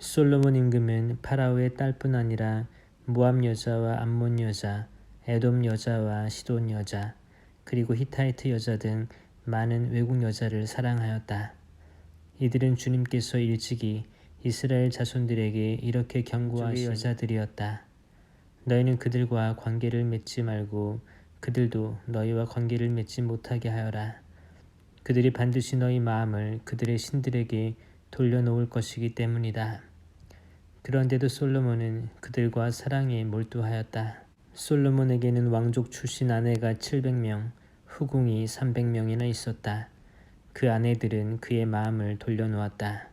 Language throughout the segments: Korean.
솔로몬 임금은 파라오의 딸뿐 아니라 모압 여자와 암몬 여자, 에돔 여자와 시돈 여자, 그리고 히타이트 여자 등 많은 외국 여자를 사랑하였다. 이들은 주님께서 일찍이 이스라엘 자손들에게 이렇게 경고하신 여자들이었다. 너희는 그들과 관계를 맺지 말고 그들도 너희와 관계를 맺지 못하게 하여라. 그들이 반드시 너희 마음을 그들의 신들에게 돌려놓을 것이기 때문이다. 그런데도 솔로몬은 그들과 사랑에 몰두하였다. 솔로몬에게는 왕족 출신 아내가 700명, 후궁이 300명이나 있었다. 그 아내들은 그의 마음을 돌려놓았다.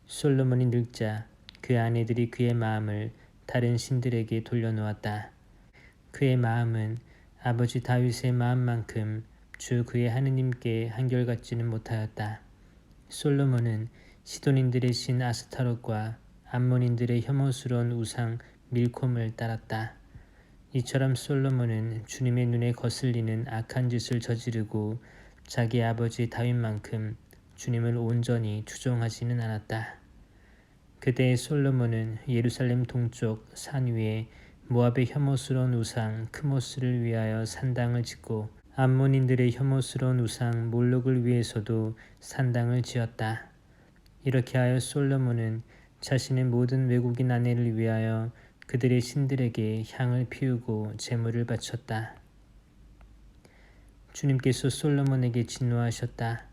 솔로몬이 늙자 그 아내들이 그의 마음을 다른 신들에게 돌려놓았다. 그의 마음은 아버지 다윗의 마음만큼 주 그의 하느님께 한결같지는 못하였다. 솔로몬은 시돈인들의 신 아스타롯과 암몬인들의 혐오스러운 우상 밀콤을 따랐다. 이처럼 솔로몬은 주님의 눈에 거슬리는 악한 짓을 저지르고 자기 아버지 다윗만큼 주님을 온전히 추종하지는 않았다. 그때 솔로몬은 예루살렘 동쪽 산 위에 모압의 혐오스러운 우상 크모스를 위하여 산당을 짓고 암몬인들의 혐오스러운 우상 몰록을 위해서도 산당을 지었다. 이렇게 하여 솔로몬은 자신의 모든 외국인 아내를 위하여 그들의 신들에게 향을 피우고 제물을 바쳤다. 주님께서 솔로몬에게 진노하셨다.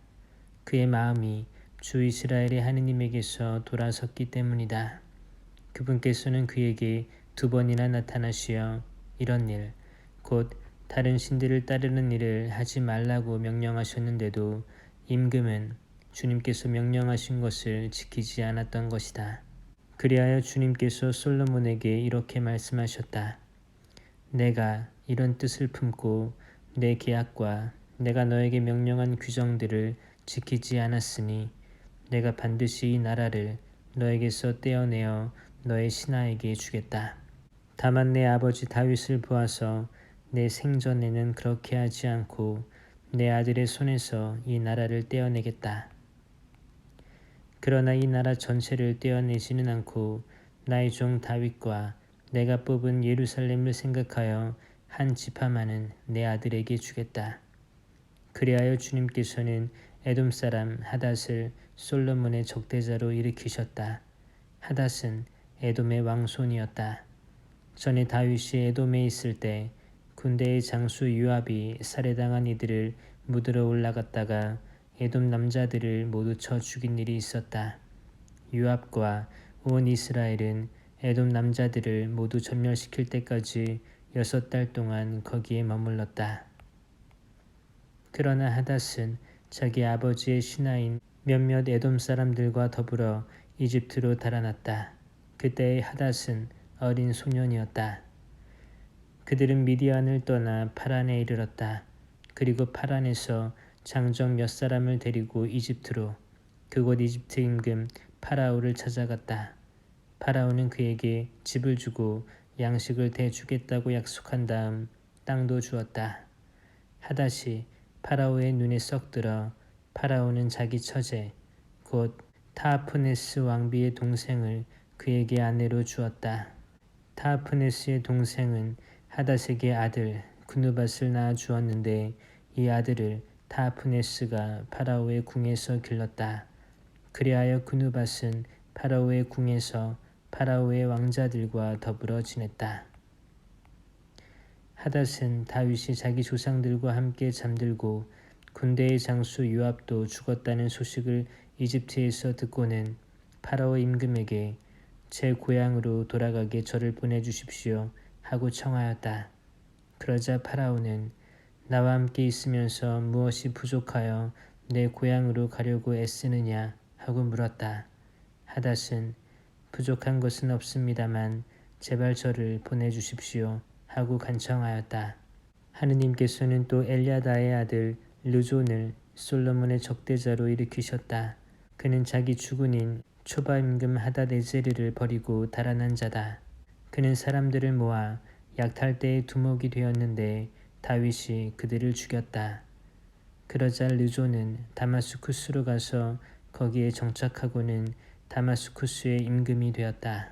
그의 마음이 주 이스라엘의 하느님에게서 돌아섰기 때문이다. 그분께서는 그에게 2번이나 나타나시어 이런 일, 곧 다른 신들을 따르는 일을 하지 말라고 명령하셨는데도 임금은 주님께서 명령하신 것을 지키지 않았던 것이다. 그리하여 주님께서 솔로몬에게 이렇게 말씀하셨다. 내가 이런 뜻을 품고 내 계약과 내가 너에게 명령한 규정들을 지키지 않았으니 내가 반드시 이 나라를 너에게서 떼어내어 너의 신하에게 주겠다. 다만 내 아버지 다윗을 보아서 내 생전에는 그렇게 하지 않고 내 아들의 손에서 이 나라를 떼어내겠다. 그러나 이 나라 전체를 떼어내지는 않고 나의 종 다윗과 내가 뽑은 예루살렘을 생각하여 한 지파만은 내 아들에게 주겠다. 그리하여 주님께서는 에돔 사람 하닷을 솔로몬의 적대자로 일으키셨다. 하닷은 에돔의 왕손이었다. 전에 다윗이 에돔에 있을 때 군대의 장수 요압이 살해당한 이들을 묻으러 올라갔다가 에돔 남자들을 모두 쳐 죽인 일이 있었다. 요압과 온 이스라엘은 에돔 남자들을 모두 전멸시킬 때까지 6달 동안 거기에 머물렀다. 그러나 하닷은 자기 아버지의 신하인 몇몇 에돔 사람들과 더불어 이집트로 달아났다. 그때의 하닷은 어린 소년이었다. 그들은 미디안을 떠나 파란에 이르렀다. 그리고 파란에서 장정 몇 사람을 데리고 이집트로, 그곳 이집트 임금 파라오를 찾아갔다. 파라오는 그에게 집을 주고 양식을 대주겠다고 약속한 다음 땅도 주었다. 하닷이 파라오의 눈에 썩 들어 파라오는 자기 처제 곧 타하프네스 왕비의 동생을 그에게 아내로 주었다. 타하프네스의 동생은 하닷에게 아들 구느밧을 낳아 주었는데 이 아들을 타하프네스가 파라오의 궁에서 길렀다. 그리하여 구느밧은 파라오의 궁에서 파라오의 왕자들과 더불어 지냈다. 하닷은 다윗이 자기 조상들과 함께 잠들고 군대의 장수 요압도 죽었다는 소식을 이집트에서 듣고는 파라오 임금에게 제 고향으로 돌아가게 저를 보내주십시오 하고 청하였다. 그러자 파라오는 나와 함께 있으면서 무엇이 부족하여 내 고향으로 가려고 애쓰느냐 하고 물었다. 하닷은 부족한 것은 없습니다만 제발 저를 보내주십시오 하고 간청하였다. 하느님께서는 또 엘야다의 아들 르존을 솔로몬의 적대자로 일으키셨다. 그는 자기 주군인 초바 임금 하닷에제르를 버리고 달아난 자다. 그는 사람들을 모아 약탈대의 두목이 되었는데 다윗이 그들을 죽였다. 그러자 르존은 다마스쿠스로 가서 거기에 정착하고는 다마스쿠스의 임금이 되었다.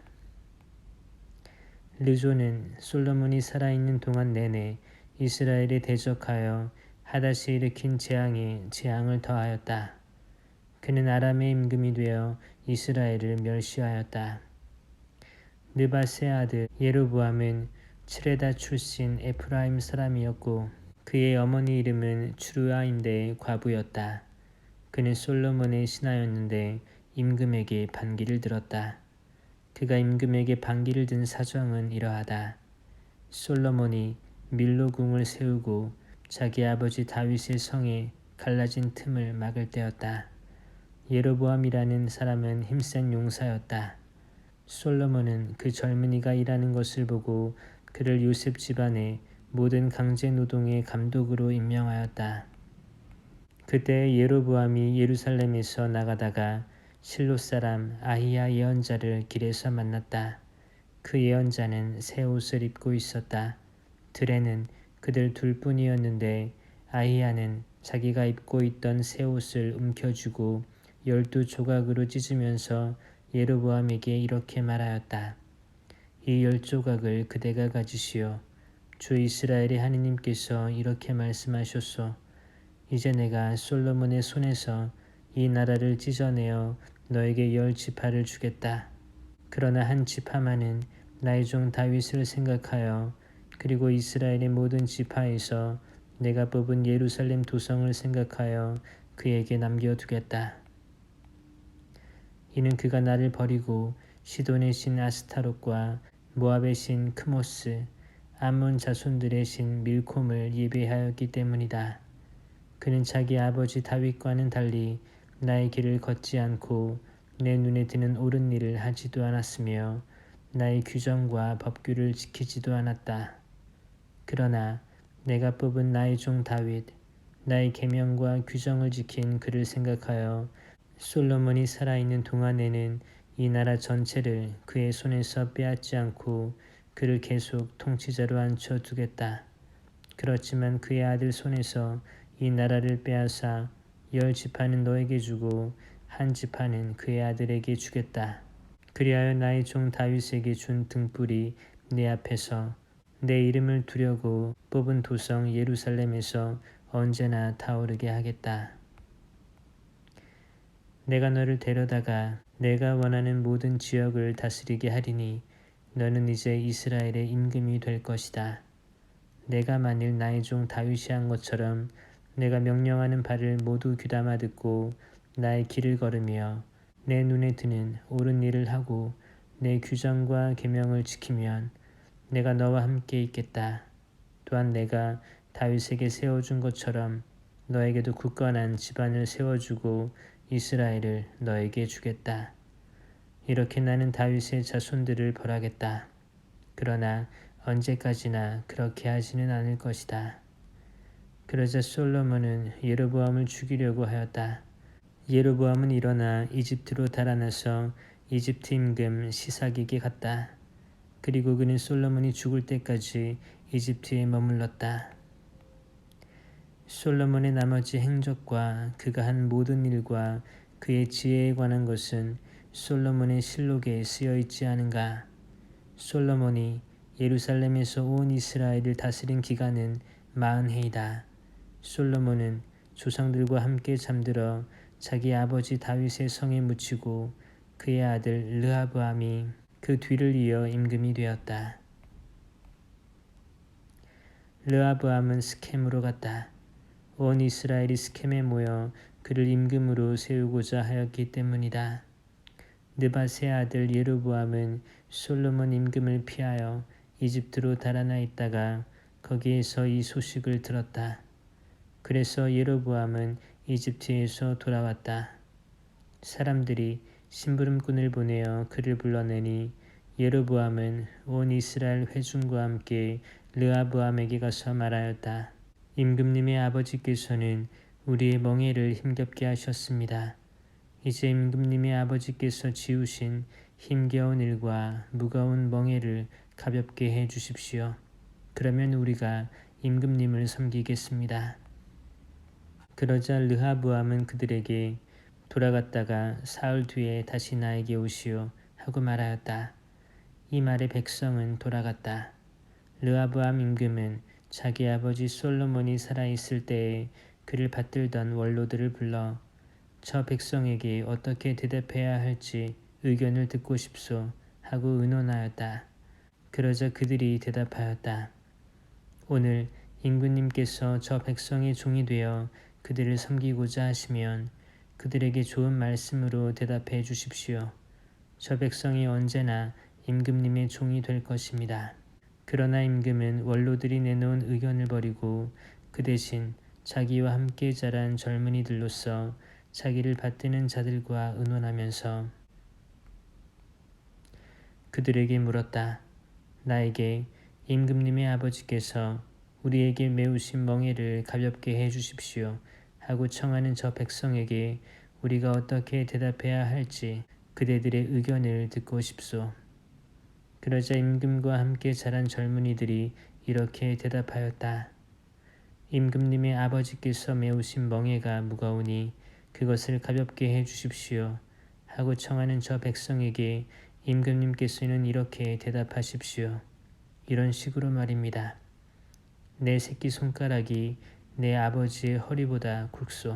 르조는 솔로몬이 살아있는 동안 내내 이스라엘에 대적하여 하닷이 일으킨 재앙에 재앙을 더하였다. 그는 아람의 임금이 되어 이스라엘을 멸시하였다. 느밧의 아들 예로보암은 츠레다 출신 에프라임 사람이었고 그의 어머니 이름은 추르아인데 과부였다. 그는 솔로몬의 신하였는데 임금에게 반기를 들었다. 그가 임금에게 반기를 든 사정은 이러하다. 솔로몬이 밀로궁을 세우고 자기 아버지 다윗의 성에 갈라진 틈을 막을 때였다. 예로보암이라는 사람은 힘센 용사였다. 솔로몬은 그 젊은이가 일하는 것을 보고 그를 요셉 집안의 모든 강제 노동의 감독으로 임명하였다. 그때 예로보암이 예루살렘에서 나가다가 실로 사람 아히야 예언자를 길에서 만났다. 그 예언자는 새 옷을 입고 있었다. 들에는 그들 둘뿐이었는데 아히야는 자기가 입고 있던 새 옷을 움켜쥐고 12조각으로 찢으면서 예로보암에게 이렇게 말하였다. 이 10조각을 그대가 가지시오. 주 이스라엘의 하느님께서 이렇게 말씀하셨소. 이제 내가 솔로몬의 손에서 이 나라를 찢어내어 너에게 10지파를 주겠다. 그러나 한 지파만은 나의 종 다윗을 생각하여 그리고 이스라엘의 모든 지파에서 내가 뽑은 예루살렘 도성을 생각하여 그에게 남겨두겠다. 이는 그가 나를 버리고 시돈의 신 아스타롯과 모압의 신 크모스, 암몬 자손들의 신 밀콤을 예배하였기 때문이다. 그는 자기 아버지 다윗과는 달리 나의 길을 걷지 않고 내 눈에 드는 옳은 일을 하지도 않았으며 나의 규정과 법규를 지키지도 않았다. 그러나 내가 뽑은 나의 종 다윗, 나의 계명과 규정을 지킨 그를 생각하여 솔로몬이 살아있는 동안에는 이 나라 전체를 그의 손에서 빼앗지 않고 그를 계속 통치자로 앉혀두겠다. 그렇지만 그의 아들 손에서 이 나라를 빼앗아 10지파는 너에게 주고 한 지파는 그의 아들에게 주겠다. 그리하여 나의 종 다윗에게 준 등불이 내 앞에서 내 이름을 두려고 뽑은 도성 예루살렘에서 언제나 타오르게 하겠다. 내가 너를 데려다가 내가 원하는 모든 지역을 다스리게 하리니 너는 이제 이스라엘의 임금이 될 것이다. 내가 만일 나의 종 다윗이 한 것처럼 내가 명령하는 바를 모두 귀담아 듣고 나의 길을 걸으며 내 눈에 드는 옳은 일을 하고 내 규정과 계명을 지키면 내가 너와 함께 있겠다. 또한 내가 다윗에게 세워준 것처럼 너에게도 굳건한 집안을 세워주고 이스라엘을 너에게 주겠다. 이렇게 나는 다윗의 자손들을 벌하겠다. 그러나 언제까지나 그렇게 하지는 않을 것이다. 그러자 솔로몬은 예로보암을 죽이려고 하였다. 예로보암은 일어나 이집트로 달아나서 이집트 임금 시삭에게 갔다. 그리고 그는 솔로몬이 죽을 때까지 이집트에 머물렀다. 솔로몬의 나머지 행적과 그가 한 모든 일과 그의 지혜에 관한 것은 솔로몬의 실록에 쓰여 있지 않은가? 솔로몬이 예루살렘에서 온 이스라엘을 다스린 기간은 40해이다. 솔로몬은 조상들과 함께 잠들어 자기 아버지 다윗의 성에 묻히고 그의 아들 르하브암이 그 뒤를 이어 임금이 되었다. 르하브암은 스켐으로 갔다. 온 이스라엘이 스켐에 모여 그를 임금으로 세우고자 하였기 때문이다. 느밧의 아들 예로보암은 솔로몬 임금을 피하여 이집트로 달아나 있다가 거기에서 이 소식을 들었다. 그래서 예로보암은 이집트에서 돌아왔다. 사람들이 심부름꾼을 보내어 그를 불러내니 예로보암은 온 이스라엘 회중과 함께 르하브암에게 가서 말하였다. 임금님의 아버지께서는 우리의 멍에를 힘겹게 하셨습니다. 이제 임금님의 아버지께서 지으신 힘겨운 일과 무거운 멍에를 가볍게 해 주십시오. 그러면 우리가 임금님을 섬기겠습니다. 그러자 르하브암은 그들에게 돌아갔다가 사흘 뒤에 다시 나에게 오시오 하고 말하였다. 이 말에 백성은 돌아갔다. 르하브암 임금은 자기 아버지 솔로몬이 살아있을 때에 그를 받들던 원로들을 불러 저 백성에게 어떻게 대답해야 할지 의견을 듣고 싶소 하고 의논하였다. 그러자 그들이 대답하였다. 오늘 임금님께서 저 백성의 종이 되어 그들을 섬기고자 하시면 그들에게 좋은 말씀으로 대답해 주십시오. 저 백성이 언제나 임금님의 종이 될 것입니다. 그러나 임금은 원로들이 내놓은 의견을 버리고 그 대신 자기와 함께 자란 젊은이들로서 자기를 받드는 자들과 의논하면서 그들에게 물었다. 나에게 임금님의 아버지께서 우리에게 메우신 멍에를 가볍게 해 주십시오 하고 청하는 저 백성에게 우리가 어떻게 대답해야 할지 그대들의 의견을 듣고 싶소. 그러자 임금과 함께 자란 젊은이들이 이렇게 대답하였다. 임금님의 아버지께서 메우신 멍에가 무거우니 그것을 가볍게 해 주십시오 하고 청하는 저 백성에게 임금님께서는 이렇게 대답하십시오. 이런 식으로 말입니다. 내 새끼손가락이 내 아버지의 허리보다 굵소.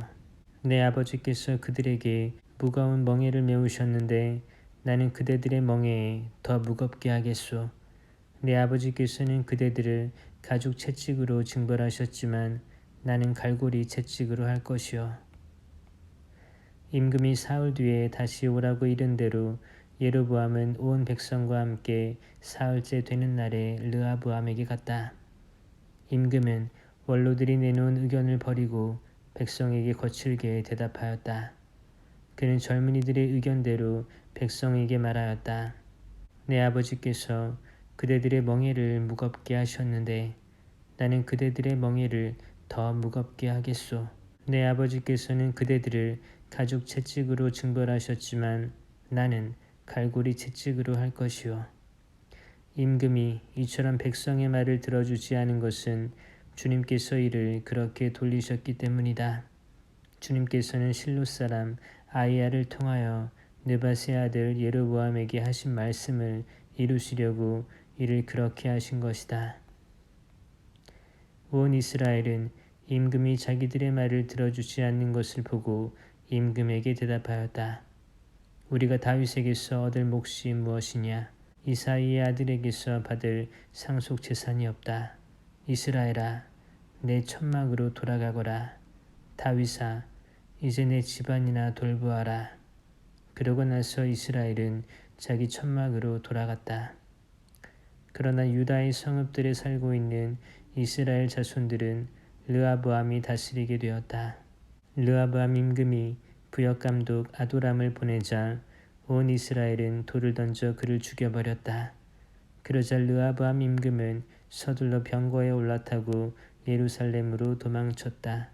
내 아버지께서 그들에게 무거운 멍에를 메우셨는데 나는 그대들의 멍에에 더 무겁게 하겠소. 내 아버지께서는 그대들을 가죽 채찍으로 징벌하셨지만 나는 갈고리 채찍으로 할 것이요. 임금이 사흘 뒤에 다시 오라고 이른 대로 예로보암은 온 백성과 함께 사흘째 되는 날에 르하브암에게 갔다. 임금은 원로들이 내놓은 의견을 버리고 백성에게 거칠게 대답하였다. 그는 젊은이들의 의견대로 백성에게 말하였다. 내 아버지께서 그대들의 멍에를 무겁게 하셨는데 나는 그대들의 멍에를 더 무겁게 하겠소. 내 아버지께서는 그대들을 가죽 채찍으로 징벌하셨지만 나는 갈고리 채찍으로 할 것이요. 임금이 이처럼 백성의 말을 들어주지 않은 것은 주님께서 이를 그렇게 돌리셨기 때문이다. 주님께서는 실로 사람 아이야를 통하여 느밧의 아들 예로보암에게 하신 말씀을 이루시려고 이를 그렇게 하신 것이다. 온 이스라엘은 임금이 자기들의 말을 들어주지 않는 것을 보고 임금에게 대답하였다. 우리가 다윗에게서 얻을 몫이 무엇이냐? 이사이의 아들에게서 받을 상속 재산이 없다. 이스라엘아, 내 천막으로 돌아가거라. 다윗아, 이제 내 집안이나 돌보아라. 그러고 나서 이스라엘은 자기 천막으로 돌아갔다. 그러나 유다의 성읍들에 살고 있는 이스라엘 자손들은 르하브암이 다스리게 되었다. 르하브암 임금이 부역감독 아도람을 보내자 온 이스라엘은 돌을 던져 그를 죽여버렸다. 그러자 르하브암 임금은 서둘러 병거에 올라타고 예루살렘으로 도망쳤다.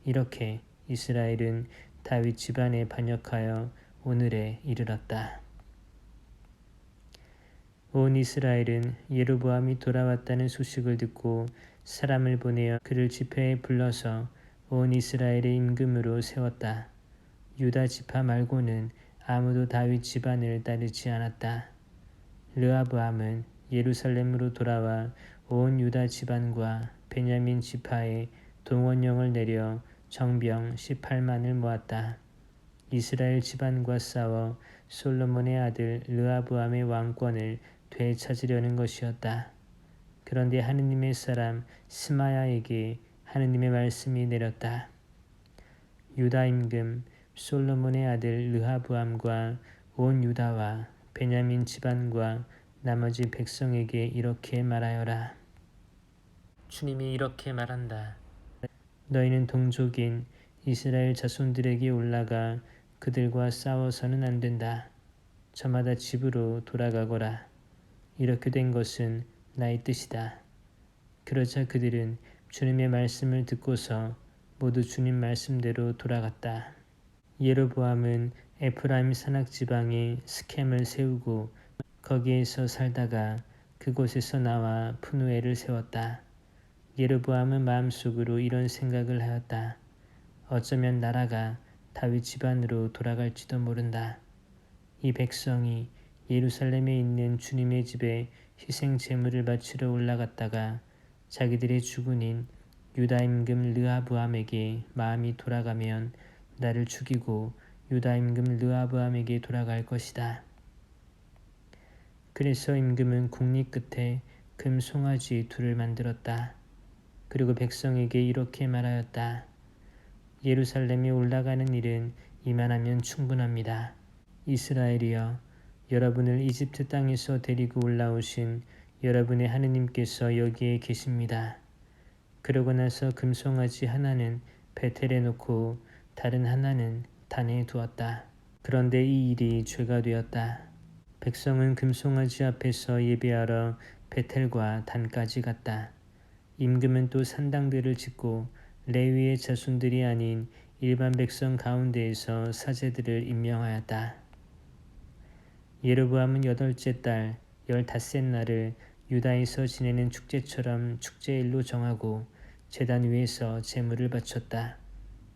이렇게 이스라엘은 다윗 집안에 반역하여 오늘에 이르렀다. 온 이스라엘은 예로보암이 돌아왔다는 소식을 듣고 사람을 보내어 그를 집회에 불러서 온 이스라엘의 임금으로 세웠다. 유다 지파 말고는 아무도 다윗 집안을 따르지 않았다. 르하브암은 예루살렘으로 돌아와 온 유다 집안과 베냐민 지파에 동원령을 내려 정병 18만을 모았다. 이스라엘 집안과 싸워 솔로몬의 아들 르하브암의 왕권을 되찾으려는 것이었다. 그런데 하느님의 사람 스마야에게 하느님의 말씀이 내렸다. 유다 임금 솔로몬의 아들 르하브암과 온 유다와 베냐민 집안과 나머지 백성에게 이렇게 말하여라. 주님이 이렇게 말한다. 너희는 동족인 이스라엘 자손들에게 올라가 그들과 싸워서는 안 된다. 저마다 집으로 돌아가거라. 이렇게 된 것은 나의 뜻이다. 그러자 그들은 주님의 말씀을 듣고서 모두 주님 말씀대로 돌아갔다. 예로보암은 에프라임 산악 지방에 스켐을 세우고 거기에서 살다가 그곳에서 나와 푸누엘을 세웠다. 예로보암은 마음속으로 이런 생각을 하였다. 어쩌면 나라가 다윗 집안으로 돌아갈지도 모른다. 이 백성이 예루살렘에 있는 주님의 집에 희생 제물을 바치러 올라갔다가 자기들의 주군인 유다 임금 르하브암에게 마음이 돌아가면 나를 죽이고 유다 임금 르하브암에게 돌아갈 것이다. 그래서 임금은 국리 끝에 금 송아지 둘을 만들었다. 그리고 백성에게 이렇게 말하였다. 예루살렘에 올라가는 일은 이만하면 충분합니다. 이스라엘이여, 여러분을 이집트 땅에서 데리고 올라오신 여러분의 하느님께서 여기에 계십니다. 그러고 나서 금송아지 하나는 베텔에 놓고 다른 하나는 단에 두었다. 그런데 이 일이 죄가 되었다. 백성은 금송아지 앞에서 예배하러 베텔과 단까지 갔다. 임금은 또 산당들을 짓고 레위의 자손들이 아닌 일반 백성 가운데에서 사제들을 임명하였다. 예로보암은 8째 달 15셋 날을 유다에서 지내는 축제처럼 축제일로 정하고 제단 위에서 제물을 바쳤다.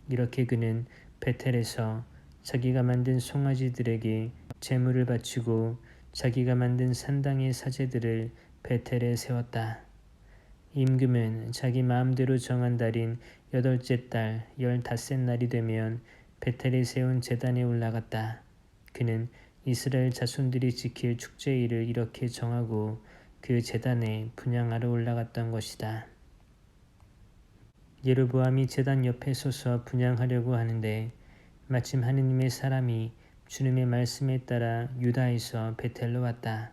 이렇게 그는 베텔에서 자기가 만든 송아지들에게 제물을 바치고 자기가 만든 산당의 사제들을 베텔에 세웠다. 임금은 자기 마음대로 정한 달인 8째 달 15셋 날이 되면 베텔에 세운 제단에 올라갔다. 그는 이스라엘 자손들이 지킬 축제일을 이렇게 정하고 그 제단에 분향하러 올라갔던 것이다. 예로보암이 제단 옆에 서서 분향하려고 하는데 마침 하느님의 사람이 주님의 말씀에 따라 유다에서 베텔로 왔다.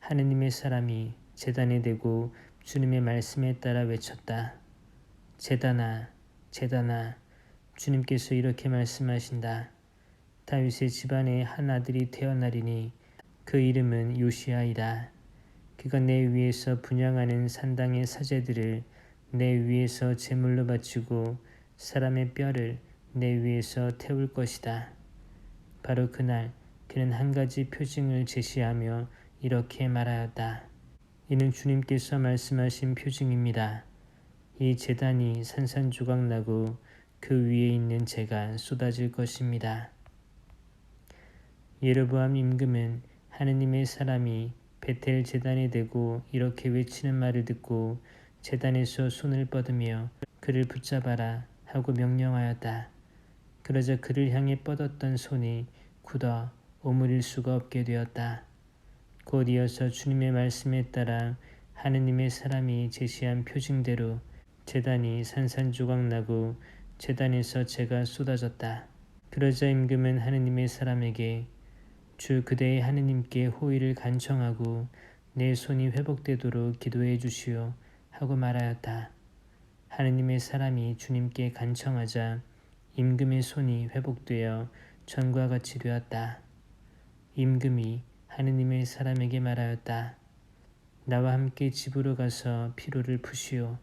하느님의 사람이 제단에 대고 주님의 말씀에 따라 외쳤다. 제단아, 제단아, 주님께서 이렇게 말씀하신다. 다윗의 집안에 한 아들이 태어나리니 그 이름은 요시아이다. 그가 내 위에서 분향하는 산당의 사제들을 내 위에서 제물로 바치고 사람의 뼈를 내 위에서 태울 것이다. 바로 그날 그는 한 가지 표징을 제시하며 이렇게 말하였다. 이는 주님께서 말씀하신 표징입니다. 이 제단이 산산조각 나고 그 위에 있는 재가 쏟아질 것입니다. 예로보암 임금은 하느님의 사람이 베텔 제단에 대고 이렇게 외치는 말을 듣고 제단에서 손을 뻗으며 그를 붙잡아라 하고 명령하였다. 그러자 그를 향해 뻗었던 손이 굳어 오므릴 수가 없게 되었다. 곧 이어서 주님의 말씀에 따라 하느님의 사람이 제시한 표징대로 제단이 산산조각 나고 제단에서 재가 쏟아졌다. 그러자 임금은 하느님의 사람에게 주 그대의 하느님께 호의를 간청하고 내 손이 회복되도록 기도해 주시오 하고 말하였다. 하느님의 사람이 주님께 간청하자 임금의 손이 회복되어 전과 같이 되었다. 임금이 하느님의 사람에게 말하였다. 나와 함께 집으로 가서 피로를 푸시오.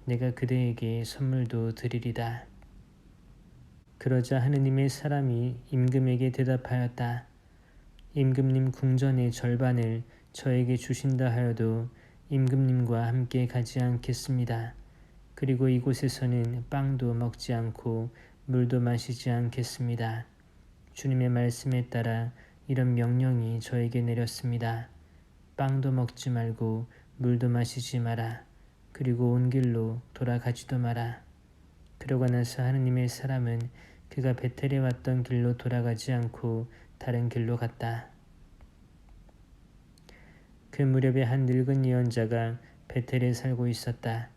내가 그대에게 선물도 드리리다. 그러자 하느님의 사람이 임금에게 대답하였다. 임금님 궁전의 절반을 저에게 주신다 하여도 임금님과 함께 가지 않겠습니다. 그리고 이곳에서는 빵도 먹지 않고 물도 마시지 않겠습니다. 주님의 말씀에 따라 이런 명령이 저에게 내렸습니다. 빵도 먹지 말고 물도 마시지 마라. 그리고 온 길로 돌아가지도 마라. 그러고 나서 하느님의 사람은 그가 베텔에 왔던 길로 돌아가지 않고 다른 길로 갔다. 그 무렵에 한 늙은 예언자가 베텔에 살고 있었다.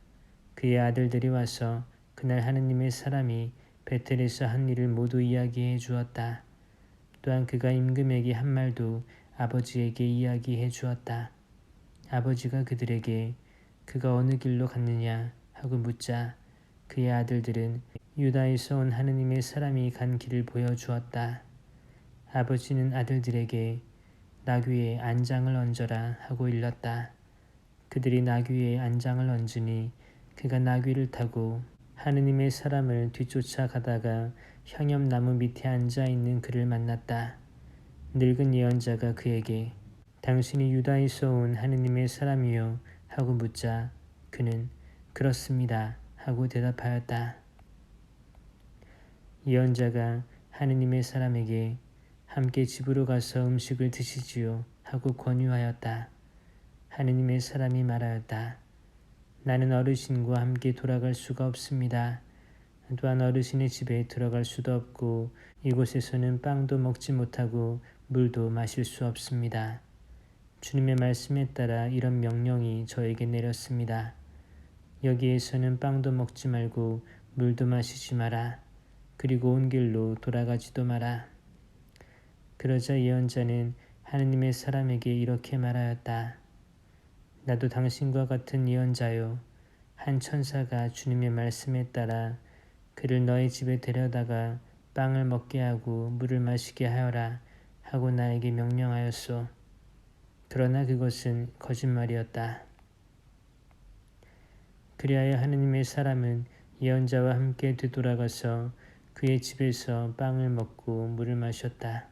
그의 아들들이 와서 그날 하느님의 사람이 베텔에서 한 일을 모두 이야기해 주었다. 또한 그가 임금에게 한 말도 아버지에게 이야기해 주었다. 아버지가 그들에게 그가 어느 길로 갔느냐 하고 묻자 그의 아들들은 유다에서 온 하느님의 사람이 간 길을 보여주었다. 아버지는 아들들에게 나귀에 안장을 얹어라 하고 일렀다. 그들이 나귀에 안장을 얹으니 그가 나귀를 타고 하느님의 사람을 뒤쫓아 가다가 향염나무 밑에 앉아있는 그를 만났다. 늙은 예언자가 그에게 당신이 유다에서 온 하느님의 사람이요 하고 묻자 그는 그렇습니다 하고 대답하였다. 예언자가 하느님의 사람에게 함께 집으로 가서 음식을 드시지요 하고 권유하였다. 하느님의 사람이 말하였다. 나는 어르신과 함께 돌아갈 수가 없습니다. 또한 어르신의 집에 들어갈 수도 없고 이곳에서는 빵도 먹지 못하고 물도 마실 수 없습니다. 주님의 말씀에 따라 이런 명령이 저에게 내렸습니다. 여기에서는 빵도 먹지 말고 물도 마시지 마라. 그리고 온 길로 돌아가지도 마라. 그러자 예언자는 하느님의 사람에게 이렇게 말하였다. 나도 당신과 같은 예언자요. 한 천사가 주님의 말씀에 따라 그를 너희 집에 데려다가 빵을 먹게 하고 물을 마시게 하여라 하고 나에게 명령하였소. 그러나 그것은 거짓말이었다. 그리하여 하느님의 사람은 예언자와 함께 되돌아가서 그의 집에서 빵을 먹고 물을 마셨다.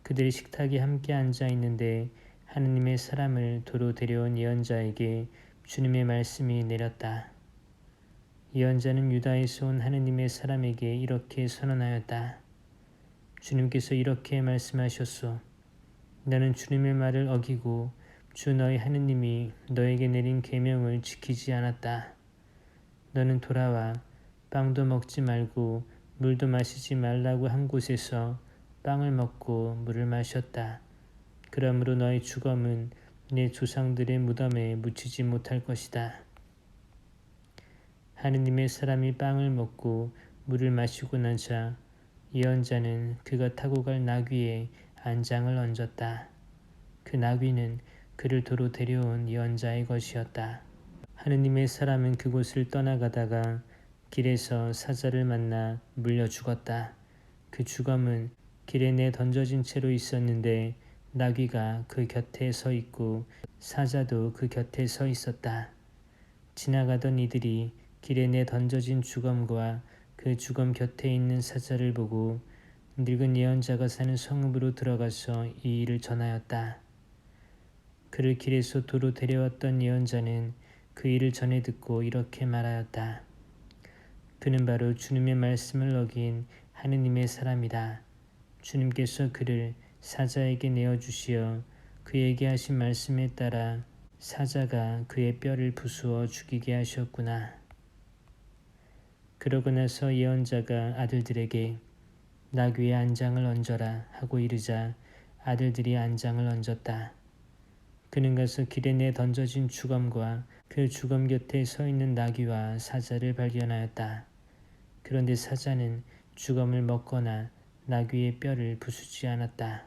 그들이 식탁에 함께 앉아 있는데 하느님의 사람을 도로 데려온 예언자에게 주님의 말씀이 내렸다. 예언자는 유다에서 온 하느님의 사람에게 이렇게 선언하였다. 주님께서 이렇게 말씀하셨소. 너는 주님의 말을 어기고 주 너희 하느님이 너에게 내린 계명을 지키지 않았다. 너는 돌아와 빵도 먹지 말고 물도 마시지 말라고 한 곳에서 빵을 먹고 물을 마셨다. 그러므로 너희 주검은 내 조상들의 무덤에 묻히지 못할 것이다. 하느님의 사람이 빵을 먹고 물을 마시고 나자 예언자는 그가 타고 갈 나귀에 안장을 얹었다. 그 나귀는 그를 도로 데려온 예언자의 것이었다. 하느님의 사람은 그곳을 떠나가다가 길에서 사자를 만나 물려 죽었다. 그 주검은 길에 내 던져진 채로 있었는데 나귀가 그 곁에 서 있고 사자도 그 곁에 서 있었다. 지나가던 이들이 길에 내 던져진 주검과 그 주검 곁에 있는 사자를 보고 늙은 예언자가 사는 성읍으로 들어가서 이 일을 전하였다. 그를 길에서 도로 데려왔던 예언자는 그 일을 전해 듣고 이렇게 말하였다. 그는 바로 주님의 말씀을 어긴 하느님의 사람이다. 주님께서 그를 사자에게 내어주시어 그에게 하신 말씀에 따라 사자가 그의 뼈를 부수어 죽이게 하셨구나. 그러고 나서 예언자가 아들들에게 나귀의 안장을 얹어라 하고 이르자 아들들이 안장을 얹었다. 그는 가서 길에 내 던져진 주검과 그 주검 곁에 서 있는 나귀와 사자를 발견하였다. 그런데 사자는 주검을 먹거나 나귀의 뼈를 부수지 않았다.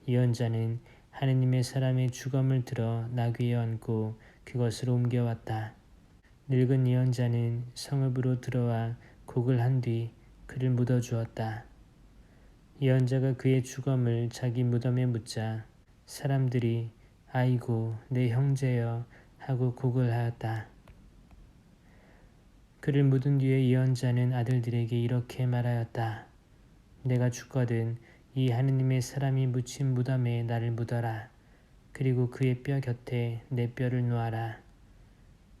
예언자는 하느님의 사람의 주검을 들어 나귀에 얹고 그것을 옮겨왔다. 늙은 예언자는 성읍으로 들어와 곡을 한 뒤 그를 묻어주었다. 예언자가 그의 주검을 자기 무덤에 묻자 사람들이 아이고 내 형제여 하고 곡을 하였다. 그를 묻은 뒤에 예언자는 아들들에게 이렇게 말하였다. 내가 죽거든 이 하느님의 사람이 묻힌 무덤에 나를 묻어라. 그리고 그의 뼈 곁에 내 뼈를 놓아라.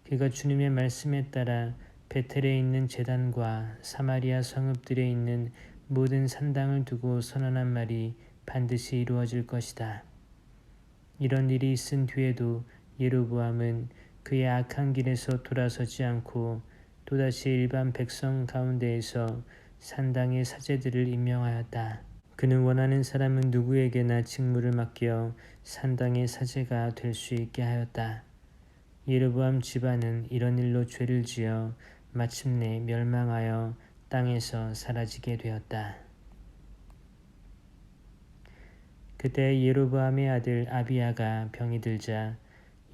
그가 주님의 말씀에 따라 베텔에 있는 제단과 사마리아 성읍들에 있는 모든 산당을 두고 선언한 말이 반드시 이루어질 것이다. 이런 일이 있은 뒤에도 예로보암은 그의 악한 길에서 돌아서지 않고 또다시 일반 백성 가운데에서 산당의 사제들을 임명하였다. 그는 원하는 사람은 누구에게나 직무를 맡겨 산당의 사제가 될 수 있게 하였다. 예로보암 집안은 이런 일로 죄를 지어 마침내 멸망하여 땅에서 사라지게 되었다. 그때 예로보암의 아들 아비야가 병이 들자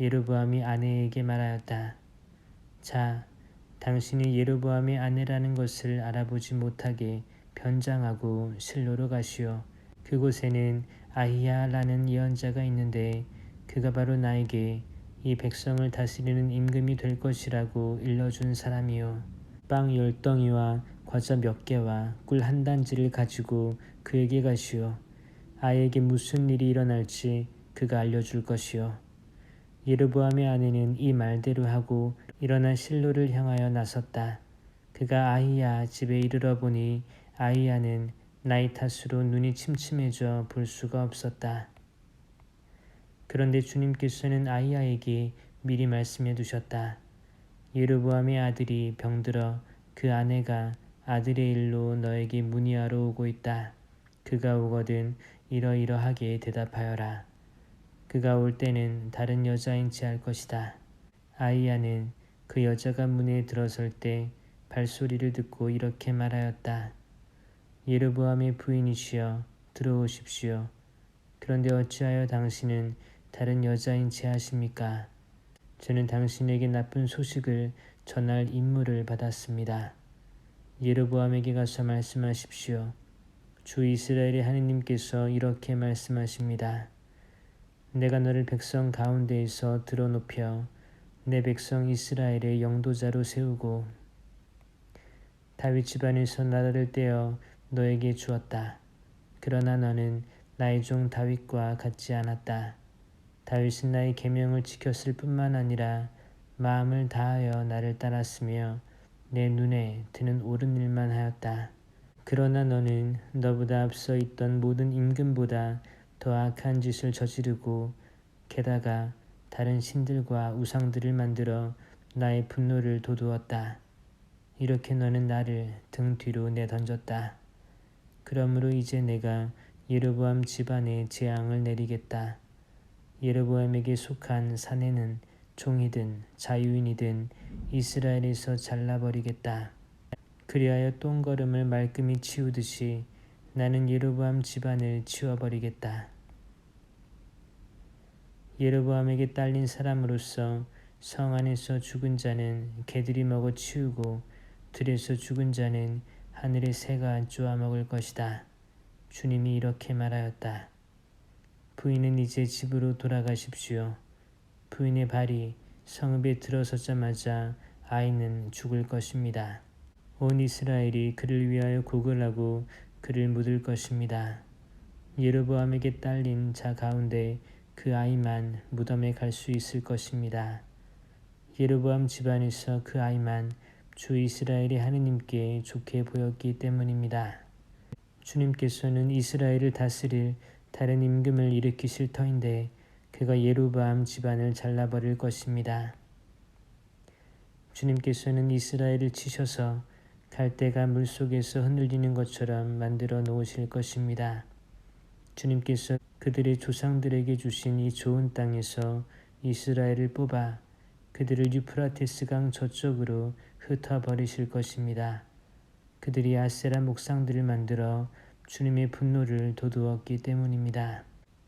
예로보암이 아내에게 말하였다. 자, 당신이 예로보암의 아내라는 것을 알아보지 못하게 변장하고 실로로 가시오. 그곳에는 아히야라는 예언자가 있는데 그가 바로 나에게 이 백성을 다스리는 임금이 될 것이라고 일러준 사람이요. 빵 10덩이와 과자 몇 개와 꿀 한 단지를 가지고 그에게 가시오. 아이에게 무슨 일이 일어날지 그가 알려줄 것이요. 예로보암의 아내는 이 말대로 하고 일어나 실로를 향하여 나섰다. 그가 아히야 집에 이르러 보니 아히야는 나이 탓으로 눈이 침침해져 볼 수가 없었다. 그런데 주님께서는 아히야에게 미리 말씀해 두셨다. 예로보암의 아들이 병들어 그 아내가 아들의 일로 너에게 문의하러 오고 있다. 그가 오거든 이러이러하게 대답하여라. 그가 올 때는 다른 여자인 채 할 것이다. 아히야는 그 여자가 문에 들어설 때 발소리를 듣고 이렇게 말하였다. 예로보암의 부인이시여 들어오십시오. 그런데 어찌하여 당신은 다른 여자인 채 하십니까? 저는 당신에게 나쁜 소식을 전할 임무를 받았습니다. 예로보암에게 가서 말씀하십시오. 주 이스라엘의 하느님께서 이렇게 말씀하십니다. 내가 너를 백성 가운데에서 들어높여 내 백성 이스라엘의 영도자로 세우고 다윗 집안에서 나라를 떼어 너에게 주었다. 그러나 너는 나의 종 다윗과 같지 않았다. 다윗은 나의 계명을 지켰을 뿐만 아니라 마음을 다하여 나를 따랐으며 내 눈에 드는 옳은 일만 하였다. 그러나 너는 너보다 앞서 있던 모든 임금보다 더 악한 짓을 저지르고 게다가 다른 신들과 우상들을 만들어 나의 분노를 돋우었다. 이렇게 너는 나를 등 뒤로 내던졌다. 그러므로 이제 내가 예로보암 집안에 재앙을 내리겠다. 예로보암에게 속한 사내는 종이든 자유인이든 이스라엘에서 잘라버리겠다. 그리하여 똥거름을 말끔히 치우듯이 나는 예로보암 집안을 치워버리겠다. 예로보암에게 딸린 사람으로서 성 안에서 죽은 자는 개들이 먹어 치우고 들에서 죽은 자는 하늘의 새가 쪼아먹을 것이다. 주님이 이렇게 말하였다. 부인은 이제 집으로 돌아가십시오. 부인의 발이 성읍에 들어서자마자 아이는 죽을 것입니다. 온 이스라엘이 그를 위하여 곡을 하고 그를 묻을 것입니다. 예로보암에게 딸린 자 가운데 그 아이만 무덤에 갈 수 있을 것입니다. 예로보암 집안에서 그 아이만 주 이스라엘의 하느님께 좋게 보였기 때문입니다. 주님께서는 이스라엘을 다스릴 다른 임금을 일으키실 터인데 그가 예로보암 집안을 잘라버릴 것입니다. 주님께서는 이스라엘을 치셔서 갈대가 물속에서 흔들리는 것처럼 만들어 놓으실 것입니다. 주님께서 그들의 조상들에게 주신 이 좋은 땅에서 이스라엘을 뽑아 그들을 유프라테스 강 저쪽으로 흩어버리실 것입니다. 그들이 아세라 목상들을 만들어 주님의 분노를 돋우었기 때문입니다.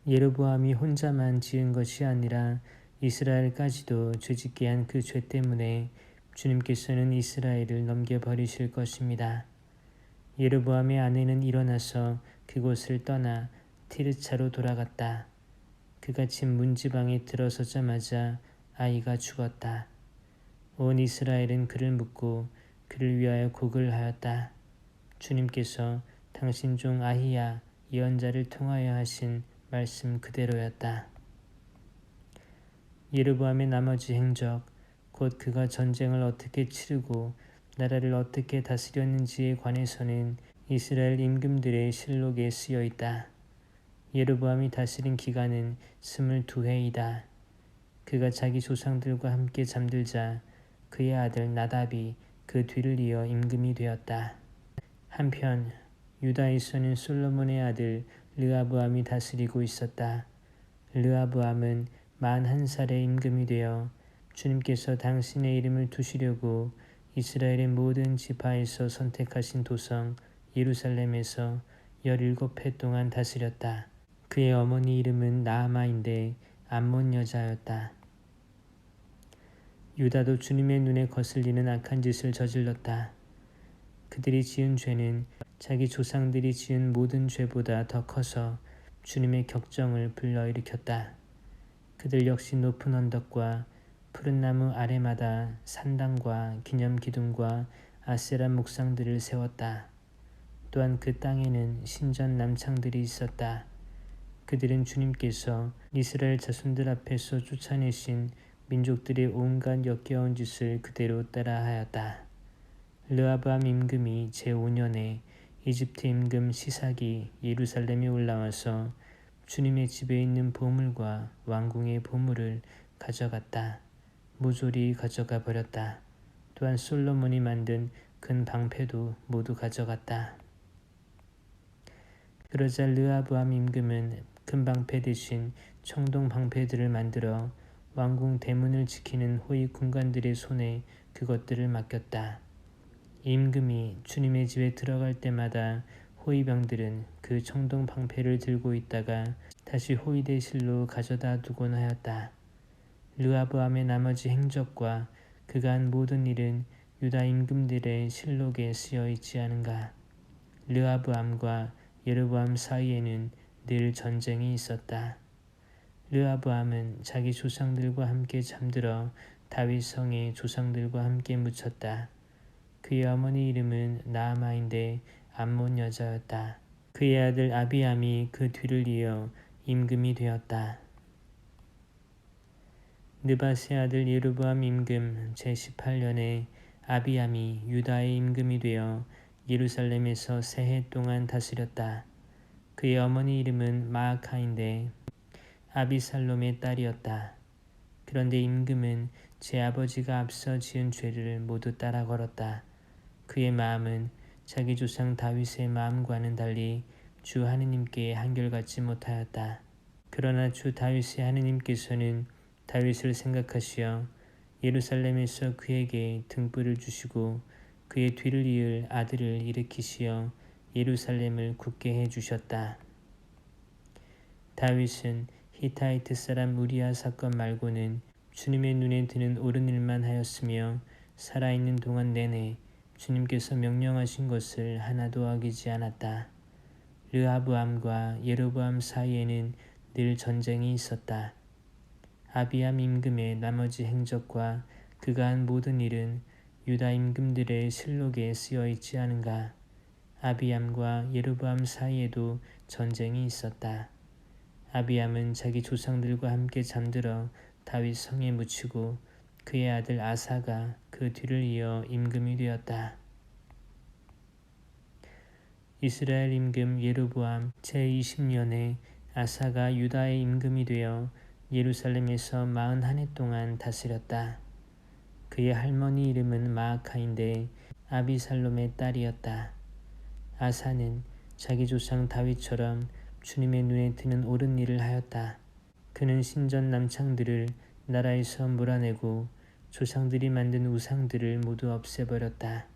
예로보암이 혼자만 지은 것이 아니라 이스라엘까지도 죄짓게 한 그 죄 때문에 주님께서는 이스라엘을 넘겨버리실 것입니다. 예로보암의 아내는 일어나서 그곳을 떠나 티르차로 돌아갔다. 그가 집 문지방에 들어서자마자 아이가 죽었다. 온 이스라엘은 그를 묻고 그를 위하여 곡을 하였다. 주님께서 당신 종 아히야 예언자를 통하여 하신 말씀 그대로였다. 예로보암의 나머지 행적, 곧 그가 전쟁을 어떻게 치르고 나라를 어떻게 다스렸는지에 관해서는 이스라엘 임금들의 실록에 쓰여 있다. 예로보암이 다스린 기간은 22해이다. 그가 자기 조상들과 함께 잠들자 그의 아들 나답이 그 뒤를 이어 임금이 되었다. 한편 유다에서는 솔로몬의 아들 르하브암이 다스리고 있었다. 르하브암은 41살에 임금이 되어 주님께서 당신의 이름을 두시려고 이스라엘의 모든 지파에서 선택하신 도성 예루살렘에서 17해 동안 다스렸다. 그의 어머니 이름은 나아마인데 암몬 여자였다. 유다도 주님의 눈에 거슬리는 악한 짓을 저질렀다. 그들이 지은 죄는 자기 조상들이 지은 모든 죄보다 더 커서 주님의 격정을 불러일으켰다. 그들 역시 높은 언덕과 푸른 나무 아래마다 산당과 기념기둥과 아세라 목상들을 세웠다. 또한 그 땅에는 신전 남창들이 있었다. 그들은 주님께서 이스라엘 자손들 앞에서 쫓아내신 민족들의 온갖 역겨운 짓을 그대로 따라하였다. 르하브암 임금이 제5년에 이집트 임금 시삭이 예루살렘에 올라와서 주님의 집에 있는 보물과 왕궁의 보물을 가져갔다. 모조리 가져가 버렸다. 또한 솔로몬이 만든 큰 방패도 모두 가져갔다. 그러자 르하브암 임금은 큰 방패 대신 청동 방패들을 만들어 왕궁 대문을 지키는 호위 군관들의 손에 그것들을 맡겼다. 임금이 주님의 집에 들어갈 때마다 호위병들은 그 청동 방패를 들고 있다가 다시 호위대실로 가져다 두곤 하였다. 르하브암의 나머지 행적과 그가 한 모든 일은 유다 임금들의 실록에 쓰여 있지 않은가. 르하브암과 여로보암 사이에는 늘 전쟁이 있었다. 르하브암은 자기 조상들과 함께 잠들어 다윗 성의 조상들과 함께 묻혔다. 그의 어머니 이름은 나아마인데 암몬 여자였다. 그의 아들 아비암이 그 뒤를 이어 임금이 되었다. 느밧의 아들 여로보암 임금 제18년에 아비암이 유다의 임금이 되어 예루살렘에서 세 해 동안 다스렸다. 그의 어머니 이름은 마아카인데 아비살롬의 딸이었다. 그런데 임금은 제 아버지가 앞서 지은 죄를 모두 따라 걸었다. 그의 마음은 자기 조상 다윗의 마음과는 달리 주 하느님께 한결같지 못하였다. 그러나 주 다윗의 하느님께서는 다윗을 생각하시어 예루살렘에서 그에게 등불을 주시고 그의 뒤를 이을 아들을 일으키시어 예루살렘을 굳게 해주셨다. 다윗은 히타이트 사람 우리아 사건 말고는 주님의 눈에 드는 옳은 일만 하였으며 살아있는 동안 내내 주님께서 명령하신 것을 하나도 어기지 않았다. 르하브암과 여로보암 사이에는 늘 전쟁이 있었다. 아비암 임금의 나머지 행적과 그가 한 모든 일은 유다 임금들의 실록에 쓰여 있지 않은가. 아비암과 여로보암 사이에도 전쟁이 있었다. 아비암은 자기 조상들과 함께 잠들어 다윗 성에 묻히고 그의 아들 아사가 그 뒤를 이어 임금이 되었다. 이스라엘 임금 여로보암 제20년에 아사가 유다의 임금이 되어 예루살렘에서 41해 동안 다스렸다. 그의 할머니 이름은 마아카인데 아비살롬의 딸이었다. 아사는 자기 조상 다윗처럼 주님의 눈에 드는 옳은 일을 하였다. 그는 신전 남창들을 나라에서 몰아내고 조상들이 만든 우상들을 모두 없애버렸다.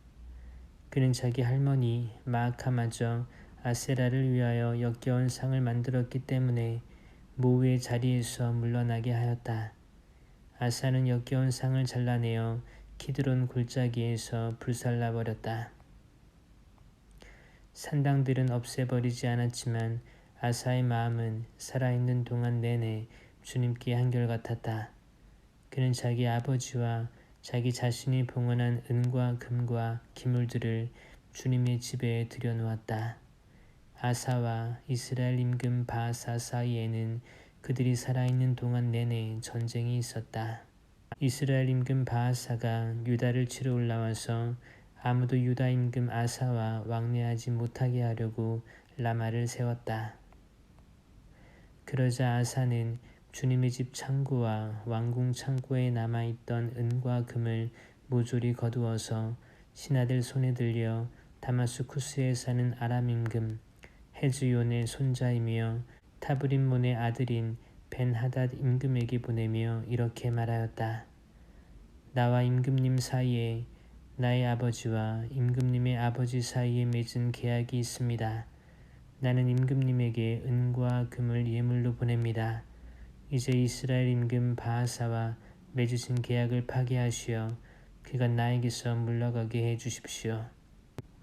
그는 자기 할머니 마아카마저 아세라를 위하여 역겨운 상을 만들었기 때문에 모우의 자리에서 물러나게 하였다. 아사는 역겨운 상을 잘라내어 키드론 골짜기에서 불살라버렸다. 산당들은 없애버리지 않았지만 아사의 마음은 살아있는 동안 내내 주님께 한결같았다. 그는 자기 아버지와 자기 자신이 봉헌한 은과 금과 기물들을 주님의 집에 들여놓았다. 아사와 이스라엘 임금 바아사 사이에는 그들이 살아있는 동안 내내 전쟁이 있었다. 이스라엘 임금 바아사가 유다를 치러 올라와서 아무도 유다 임금 아사와 왕래하지 못하게 하려고 라마를 세웠다. 그러자 아사는 주님의 집 창고와 왕궁 창고에 남아있던 은과 금을 모조리 거두어서 신하들 손에 들려 다마스쿠스에 사는 아람 임금 헤즈온의 손자이며 타브림몬의 아들인 벤하닷 임금에게 보내며 이렇게 말하였다. 나와 임금님 사이에 나의 아버지와 임금님의 아버지 사이에 맺은 계약이 있습니다. 나는 임금님에게 은과 금을 예물로 보냅니다. 이제 이스라엘 임금 바아사와 맺으신 계약을 파기하시어 그가 나에게서 물러가게 해주십시오.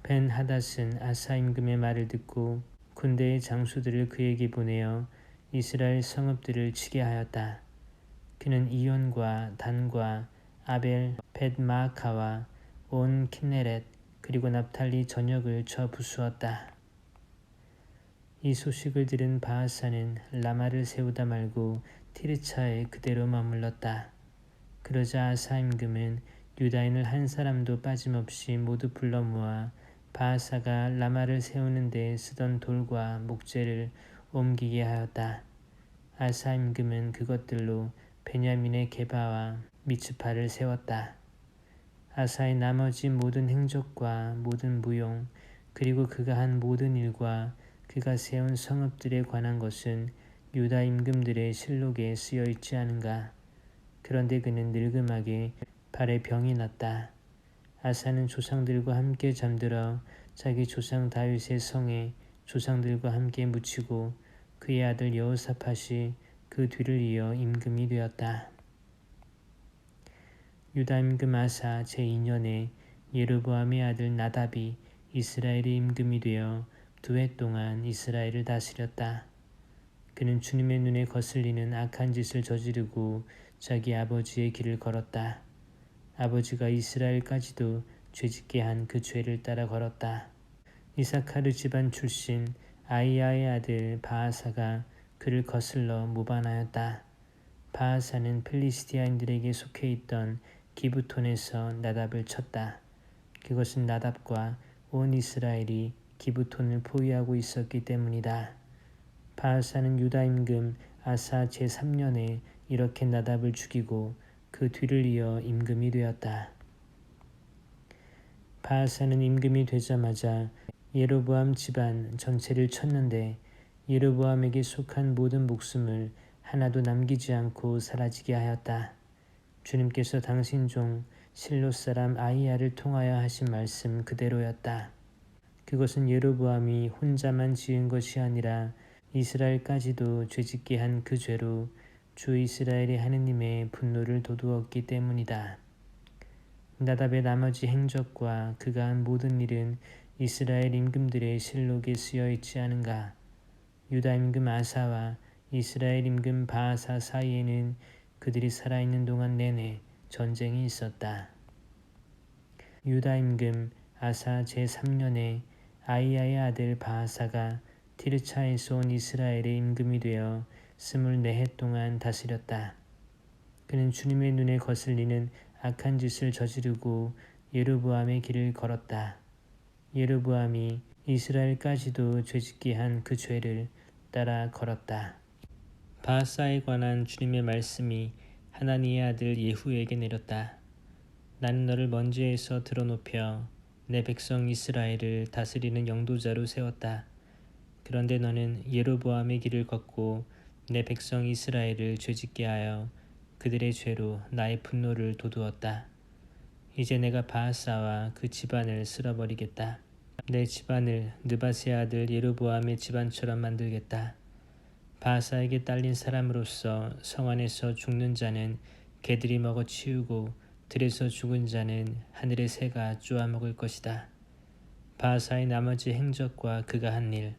벤하닷은 아사 임금의 말을 듣고 군대의 장수들을 그에게 보내어 이스라엘 성읍들을 치게 하였다. 그는 이온과 단과 아벨 벳마아카와 온 킨네렛 그리고 납탈리 전역을 쳐 부수었다. 이 소식을 들은 바아사는 라마를 세우다 말고 티르차에 그대로 머물렀다. 그러자 아사 임금은 유다인을 한 사람도 빠짐없이 모두 불러 모아 바하사가 라마를 세우는 데 쓰던 돌과 목재를 옮기게 하였다. 아사 임금은 그것들로 베냐민의 게바와 미츠파를 세웠다. 아사의 나머지 모든 행적과 모든 무용 그리고 그가 한 모든 일과 그가 세운 성읍들에 관한 것은 유다 임금들의 실록에 쓰여 있지 않은가. 그런데 그는 늙음하게 발에 병이 났다. 아사는 조상들과 함께 잠들어 자기 조상 다윗의 성에 조상들과 함께 묻히고 그의 아들 여호사밧이 그 뒤를 이어 임금이 되었다. 유다 임금 아사 제2년에 예로보암의 아들 나답이 이스라엘의 임금이 되어 2해 동안 이스라엘을 다스렸다. 그는 주님의 눈에 거슬리는 악한 짓을 저지르고 자기 아버지의 길을 걸었다. 아버지가 이스라엘까지도 죄짓게 한 그 죄를 따라 걸었다. 이사카르 집안 출신 아이야의 아들 바하사가 그를 거슬러 모반하였다. 바하사는 필리스티아인들에게 속해 있던 기브톤에서 나답을 쳤다. 그것은 나답과 온 이스라엘이 기브톤을 포위하고 있었기 때문이다. 바하사는 유다 임금 아사 제3년에 이렇게 나답을 죽이고 그 뒤를 이어 임금이 되었다. 바하사는 임금이 되자마자 예로보암 집안 전체를 쳤는데 예로보암에게 속한 모든 목숨을 하나도 남기지 않고 사라지게 하였다. 주님께서 당신 종 실로 사람 아이야를 통하여 하신 말씀 그대로였다. 그것은 예로보암이 혼자만 지은 것이 아니라 이스라엘까지도 죄짓게 한 그 죄로 주 이스라엘의 하느님의 분노를 돋우었기 때문이다. 나답의 나머지 행적과 그가 한 모든 일은 이스라엘 임금들의 실록에 쓰여 있지 않은가. 유다 임금 아사와 이스라엘 임금 바하사 사이에는 그들이 살아있는 동안 내내 전쟁이 있었다. 유다 임금 아사 제3년에 아이야의 아들 바하사가 티르차에서 온 이스라엘의 임금이 되어 24해 동안 다스렸다. 그는 주님의 눈에 거슬리는 악한 짓을 저지르고 예로보암의 길을 걸었다. 예로보암이 이스라엘까지도 죄짓게 한 그 죄를 따라 걸었다. 바하사에 관한 주님의 말씀이 하나니의 아들 예후에게 내렸다. 나는 너를 먼지에서 들어높여 내 백성 이스라엘을 다스리는 영도자로 세웠다. 그런데 너는 예로보암의 길을 걷고 내 백성 이스라엘을 죄짓게 하여 그들의 죄로 나의 분노를 돋우었다. 이제 내가 바하사와 그 집안을 쓸어버리겠다. 내 집안을 느바세 아들 예로보암의 집안처럼 만들겠다. 바하사에게 딸린 사람으로서 성 안에서 죽는 자는 개들이 먹어치우고 들에서 죽은 자는 하늘의 새가 쪼아먹을 것이다. 바하사의 나머지 행적과 그가 한 일,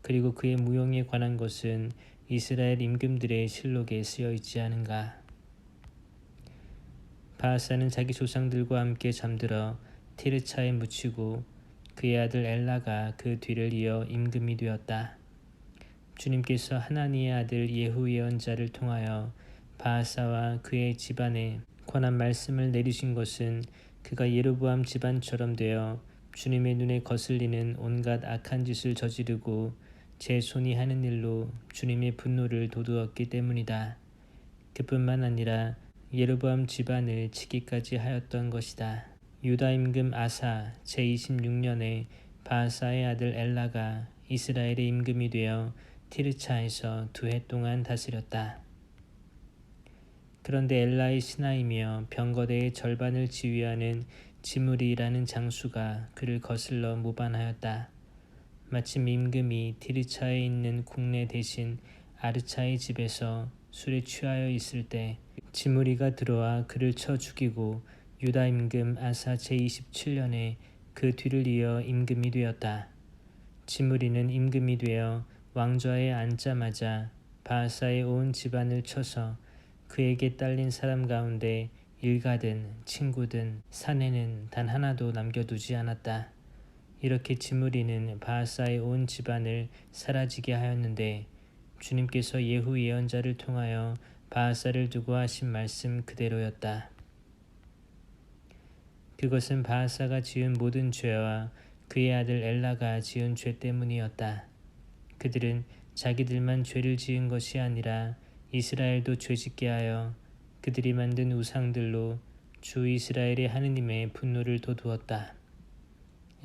그리고 그의 무용에 관한 것은 이스라엘 임금들의 실록에 쓰여 있지 않은가. 바하사는 자기 조상들과 함께 잠들어 티르차에 묻히고 그의 아들 엘라가 그 뒤를 이어 임금이 되었다. 주님께서 하나니의 아들 예후 예언자를 통하여 바하사와 그의 집안에 관한 말씀을 내리신 것은 그가 예로보암 집안처럼 되어 주님의 눈에 거슬리는 온갖 악한 짓을 저지르고 제 손이 하는 일로 주님의 분노를 돋우었기 때문이다. 그뿐만 아니라 예로보암 집안을 치기까지 하였던 것이다. 유다 임금 아사 제26년에 바하사의 아들 엘라가 이스라엘의 임금이 되어 티르차에서 2해 동안 다스렸다. 그런데 엘라의 신하이며 병거대의 절반을 지휘하는 지므리라는 장수가 그를 거슬러 모반하였다. 마침 임금이 티르차에 있는 국내 대신 아르차의 집에서 술에 취하여 있을 때 지므리가 들어와 그를 쳐 죽이고 유다 임금 아사 제27년에 그 뒤를 이어 임금이 되었다. 지므리는 임금이 되어 왕좌에 앉자마자 바하사의 온 집안을 쳐서 그에게 딸린 사람 가운데 일가든 친구든 사내는 단 하나도 남겨두지 않았다. 이렇게 지므리는 바하사의 온 집안을 사라지게 하였는데 주님께서 예후 예언자를 통하여 바하사를 두고 하신 말씀 그대로였다. 그것은 바하사가 지은 모든 죄와 그의 아들 엘라가 지은 죄 때문이었다. 그들은 자기들만 죄를 지은 것이 아니라 이스라엘도 죄짓게 하여 그들이 만든 우상들로 주 이스라엘의 하느님의 분노를 돋우었다.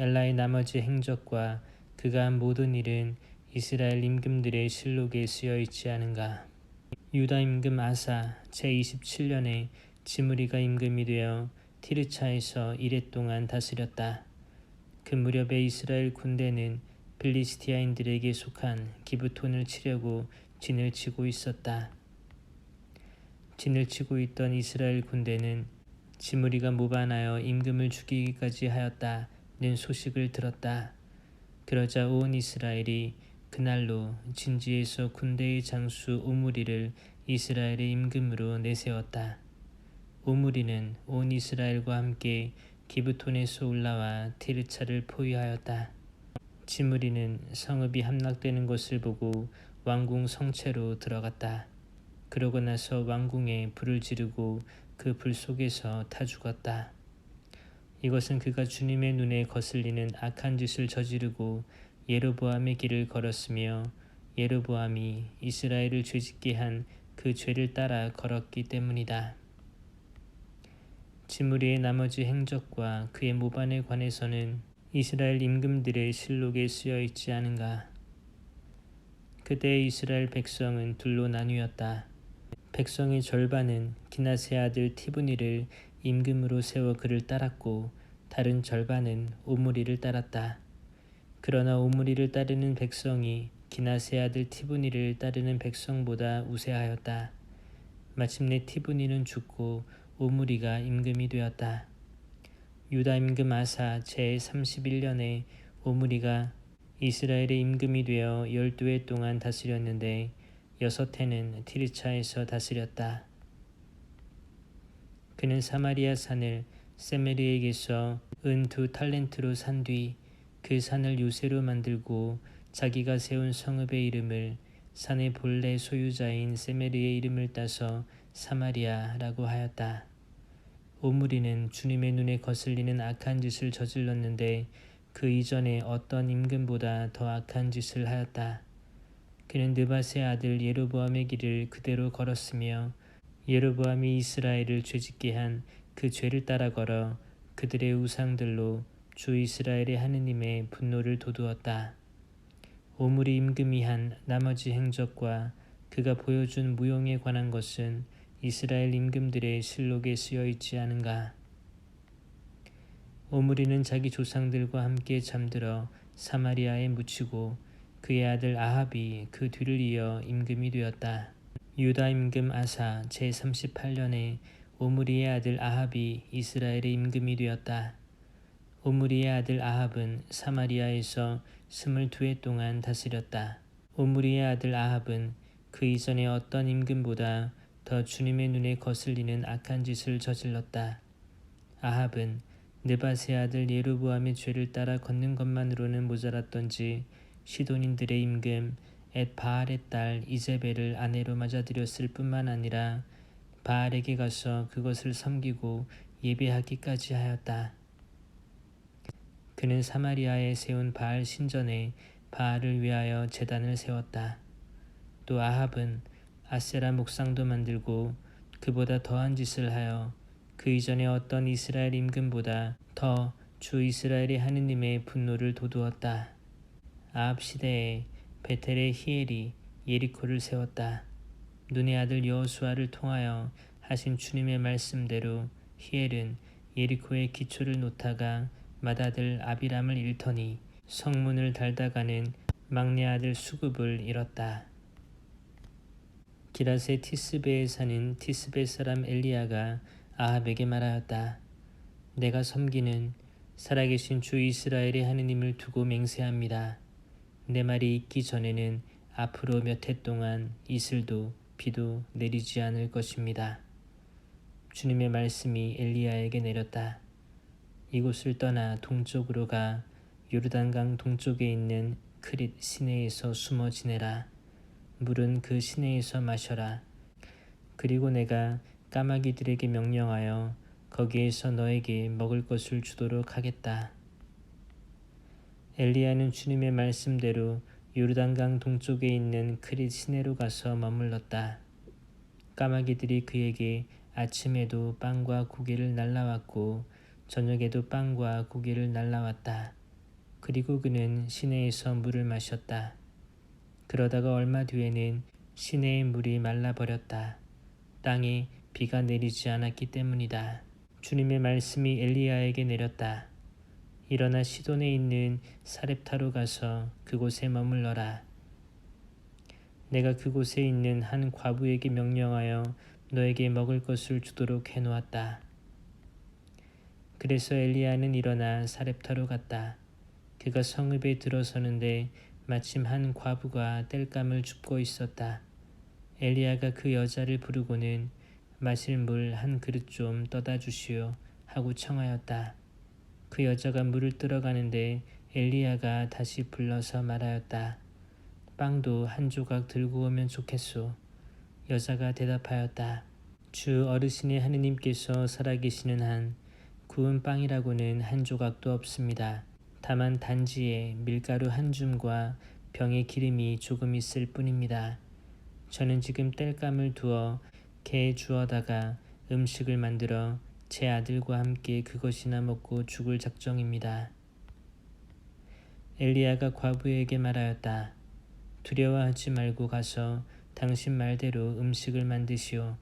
엘라의 나머지 행적과 그가 한 모든 일은 이스라엘 임금들의 실록에 쓰여 있지 않은가. 유다 임금 아사 제27년에 지므리가 임금이 되어 티르차에서 1회 동안 다스렸다. 그 무렵에 이스라엘 군대는 빌리스티아인들에게 속한 기브톤을 치려고 진을 치고 있었다. 진을 치고 있던 이스라엘 군대는 지므리가 모반하여 임금을 죽이기까지 하였다는 소식을 들었다. 그러자 온 이스라엘이 그날로 진지에서 군대의 장수 오므리를 이스라엘의 임금으로 내세웠다. 오므리는 온 이스라엘과 함께 기브톤에서 올라와 티르차를 포위하였다. 지므리는 성읍이 함락되는 것을 보고 왕궁 성채로 들어갔다. 그러고 나서 왕궁에 불을 지르고 그 불 속에서 타 죽었다. 이것은 그가 주님의 눈에 거슬리는 악한 짓을 저지르고 예로보암의 길을 걸었으며 예로보암이 이스라엘을 죄짓게 한 그 죄를 따라 걸었기 때문이다. 지므리의 나머지 행적과 그의 모반에 관해서는 이스라엘 임금들의 실록에 쓰여 있지 않은가. 그때 이스라엘 백성은 둘로 나뉘었다. 백성의 절반은 기낫의 아들 티브니를 임금으로 세워 그를 따랐고 다른 절반은 오므리를 따랐다. 그러나 오므리를 따르는 백성이 기낫의 아들 티브니를 따르는 백성보다 우세하였다. 마침내 티브니는 죽고 오므리가 임금이 되었다. 유다 임금 아사 제31년에 오므리가 이스라엘의 임금이 되어 12해 동안 다스렸는데 6해는 티르차에서 다스렸다. 그는 사마리아 산을 세메르에게서 은 2탈렌트로 산 뒤 그 산을 요새로 만들고 자기가 세운 성읍의 이름을 산의 본래 소유자인 세메르의 이름을 따서 사마리아라고 하였다. 오므리는 주님의 눈에 거슬리는 악한 짓을 저질렀는데 그 이전에 어떤 임금보다 더 악한 짓을 하였다. 그는 느밧의 아들 예로보암의 길을 그대로 걸었으며 예로보암이 이스라엘을 죄짓게 한 그 죄를 따라 걸어 그들의 우상들로 주 이스라엘의 하느님의 분노를 돋우었다. 오므리 임금이 한 나머지 행적과 그가 보여준 무용에 관한 것은 이스라엘 임금들의 실록에 쓰여 있지 않은가. 오므리는 자기 조상들과 함께 잠들어 사마리아에 묻히고 그의 아들 아합이 그 뒤를 이어 임금이 되었다. 유다 임금 아사 제38년에 오므리의 아들 아합이 이스라엘의 임금이 되었다. 오므리의 아들 아합은 사마리아에서 22해 동안 다스렸다. 오므리의 아들 아합은 그 이전에 어떤 임금보다 더 주님의 눈에 거슬리는 악한 짓을 저질렀다. 아합은 느밧의 아들 예로보암의 죄를 따라 걷는 것만으로는 모자랐던지 시돈인들의 임금 엣바알의 딸 이세벨을 아내로 맞아들였을 뿐만 아니라 바알에게 가서 그것을 섬기고 예배하기까지 하였다. 그는 사마리아에 세운 바알 신전에 바알을 위하여 제단을 세웠다. 또 아합은 아세라 목상도 만들고 그보다 더한 짓을 하여 그 이전에 어떤 이스라엘 임금보다 더 주 이스라엘의 하느님의 분노를 돋우었다. 아합 시대에 베텔의 히엘이 예리코를 세웠다. 눈의 아들 여호수아를 통하여 하신 주님의 말씀대로 히엘은 예리코의 기초를 놓다가 맏아들 아비람을 잃더니 성문을 달다가는 막내 아들 수굽을 잃었다. 기랏의 티스베에 사는 티스베 사람 엘리야가 아합에게 말하였다. 내가 섬기는 살아계신 주 이스라엘의 하느님을 두고 맹세합니다. 내 말이 있기 전에는 앞으로 몇 해 동안 이슬도 비도 내리지 않을 것입니다. 주님의 말씀이 엘리야에게 내렸다. 이곳을 떠나 동쪽으로 가 요르단강 동쪽에 있는 크릿 시내에서 숨어 지내라. 물은 그 시내에서 마셔라. 그리고 내가 까마귀들에게 명령하여 거기에서 너에게 먹을 것을 주도록 하겠다. 엘리야는 주님의 말씀대로 요르단강 동쪽에 있는 크릿 시내로 가서 머물렀다. 까마귀들이 그에게 아침에도 빵과 고기를 날라왔고 저녁에도 빵과 고기를 날라왔다. 그리고 그는 시내에서 물을 마셨다. 그러다가 얼마 뒤에는 시내의 물이 말라버렸다. 땅에 비가 내리지 않았기 때문이다. 주님의 말씀이 엘리야에게 내렸다. 일어나 시돈에 있는 사렙타로 가서 그곳에 머물러라. 내가 그곳에 있는 한 과부에게 명령하여 너에게 먹을 것을 주도록 해놓았다. 그래서 엘리야는 일어나 사렙타로 갔다. 그가 성읍에 들어서는데 마침 한 과부가 땔감을 줍고 있었다. 엘리야가 그 여자를 부르고는 마실 물 한 그릇 좀 떠다 주시오 하고 청하였다. 그 여자가 물을 뜨러가는데 엘리야가 다시 불러서 말하였다. 빵도 한 조각 들고 오면 좋겠소. 여자가 대답하였다. 주 어르신의 하느님께서 살아계시는 한 구운 빵이라고는 한 조각도 없습니다. 다만 단지에 밀가루 한 줌과 병에 기름이 조금 있을 뿐입니다. 저는 지금 땔감을 두어 개에 주어다가 음식을 만들어 제 아들과 함께 그것이나 먹고 죽을 작정입니다. 엘리야가 과부에게 말하였다. 두려워하지 말고 가서 당신 말대로 음식을 만드시오.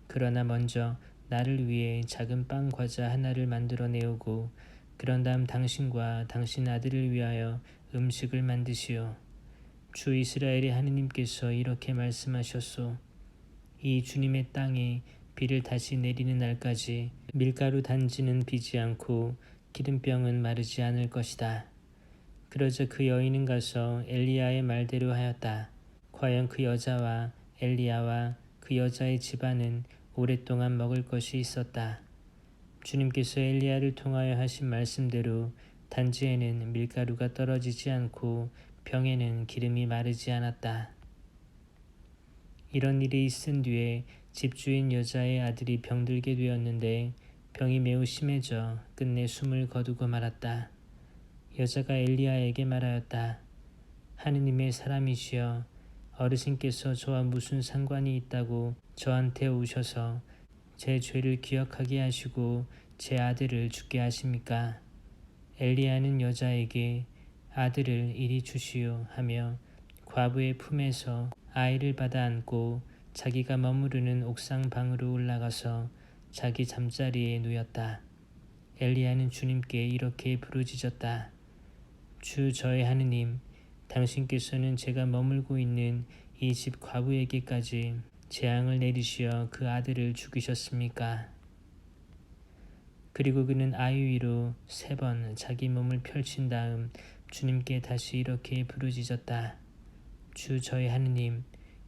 그러나 먼저 나를 위해 작은 빵 과자 하나를 만들어 내오고 그런 다음 당신과 당신 아들을 위하여 음식을 만드시오. 주 이스라엘의 하느님께서 이렇게 말씀하셨소. 이 주님의 땅에 비를 다시 내리는 날까지 밀가루 단지는 비지 않고 기름병은 마르지 않을 것이다. 그러자 그 여인은 가서 엘리야의 말대로 하였다. 과연 그 여자와 엘리야와 그 여자의 집안은 오랫동안 먹을 것이 있었다. 주님께서 엘리야를 통하여 하신 말씀대로 단지에는 밀가루가 떨어지지 않고 병에는 기름이 마르지 않았다. 이런 일이 있은 뒤에 집주인 여자의 아들이 병들게 되었는데 병이 매우 심해져 끝내 숨을 거두고 말았다. 여자가 엘리야에게 말하였다. 하느님의 사람이시여, 어르신께서 저와 무슨 상관이 있다고 저한테 오셔서 제 죄를 기억하게 하시고 제 아들을 죽게 하십니까? 엘리야는 여자에게 아들을 이리 주시오 하며 과부의 품에서 아이를 받아 안고 자기가 머무르는 옥상 방으로 올라가서 자기 잠자리에 누웠다. 엘리야는 주님께 이렇게 부르짖었다. 주 저의 하느님, 당신께서는 제가 머물고 있는 이 집 과부에게까지 재앙을 내리시어 그 아들을 죽이셨습니까? 그리고 그는 아이 위로 3번 자기 몸을 펼친 다음 주님께 다시 이렇게 부르짖었다. 주 저의 하느님,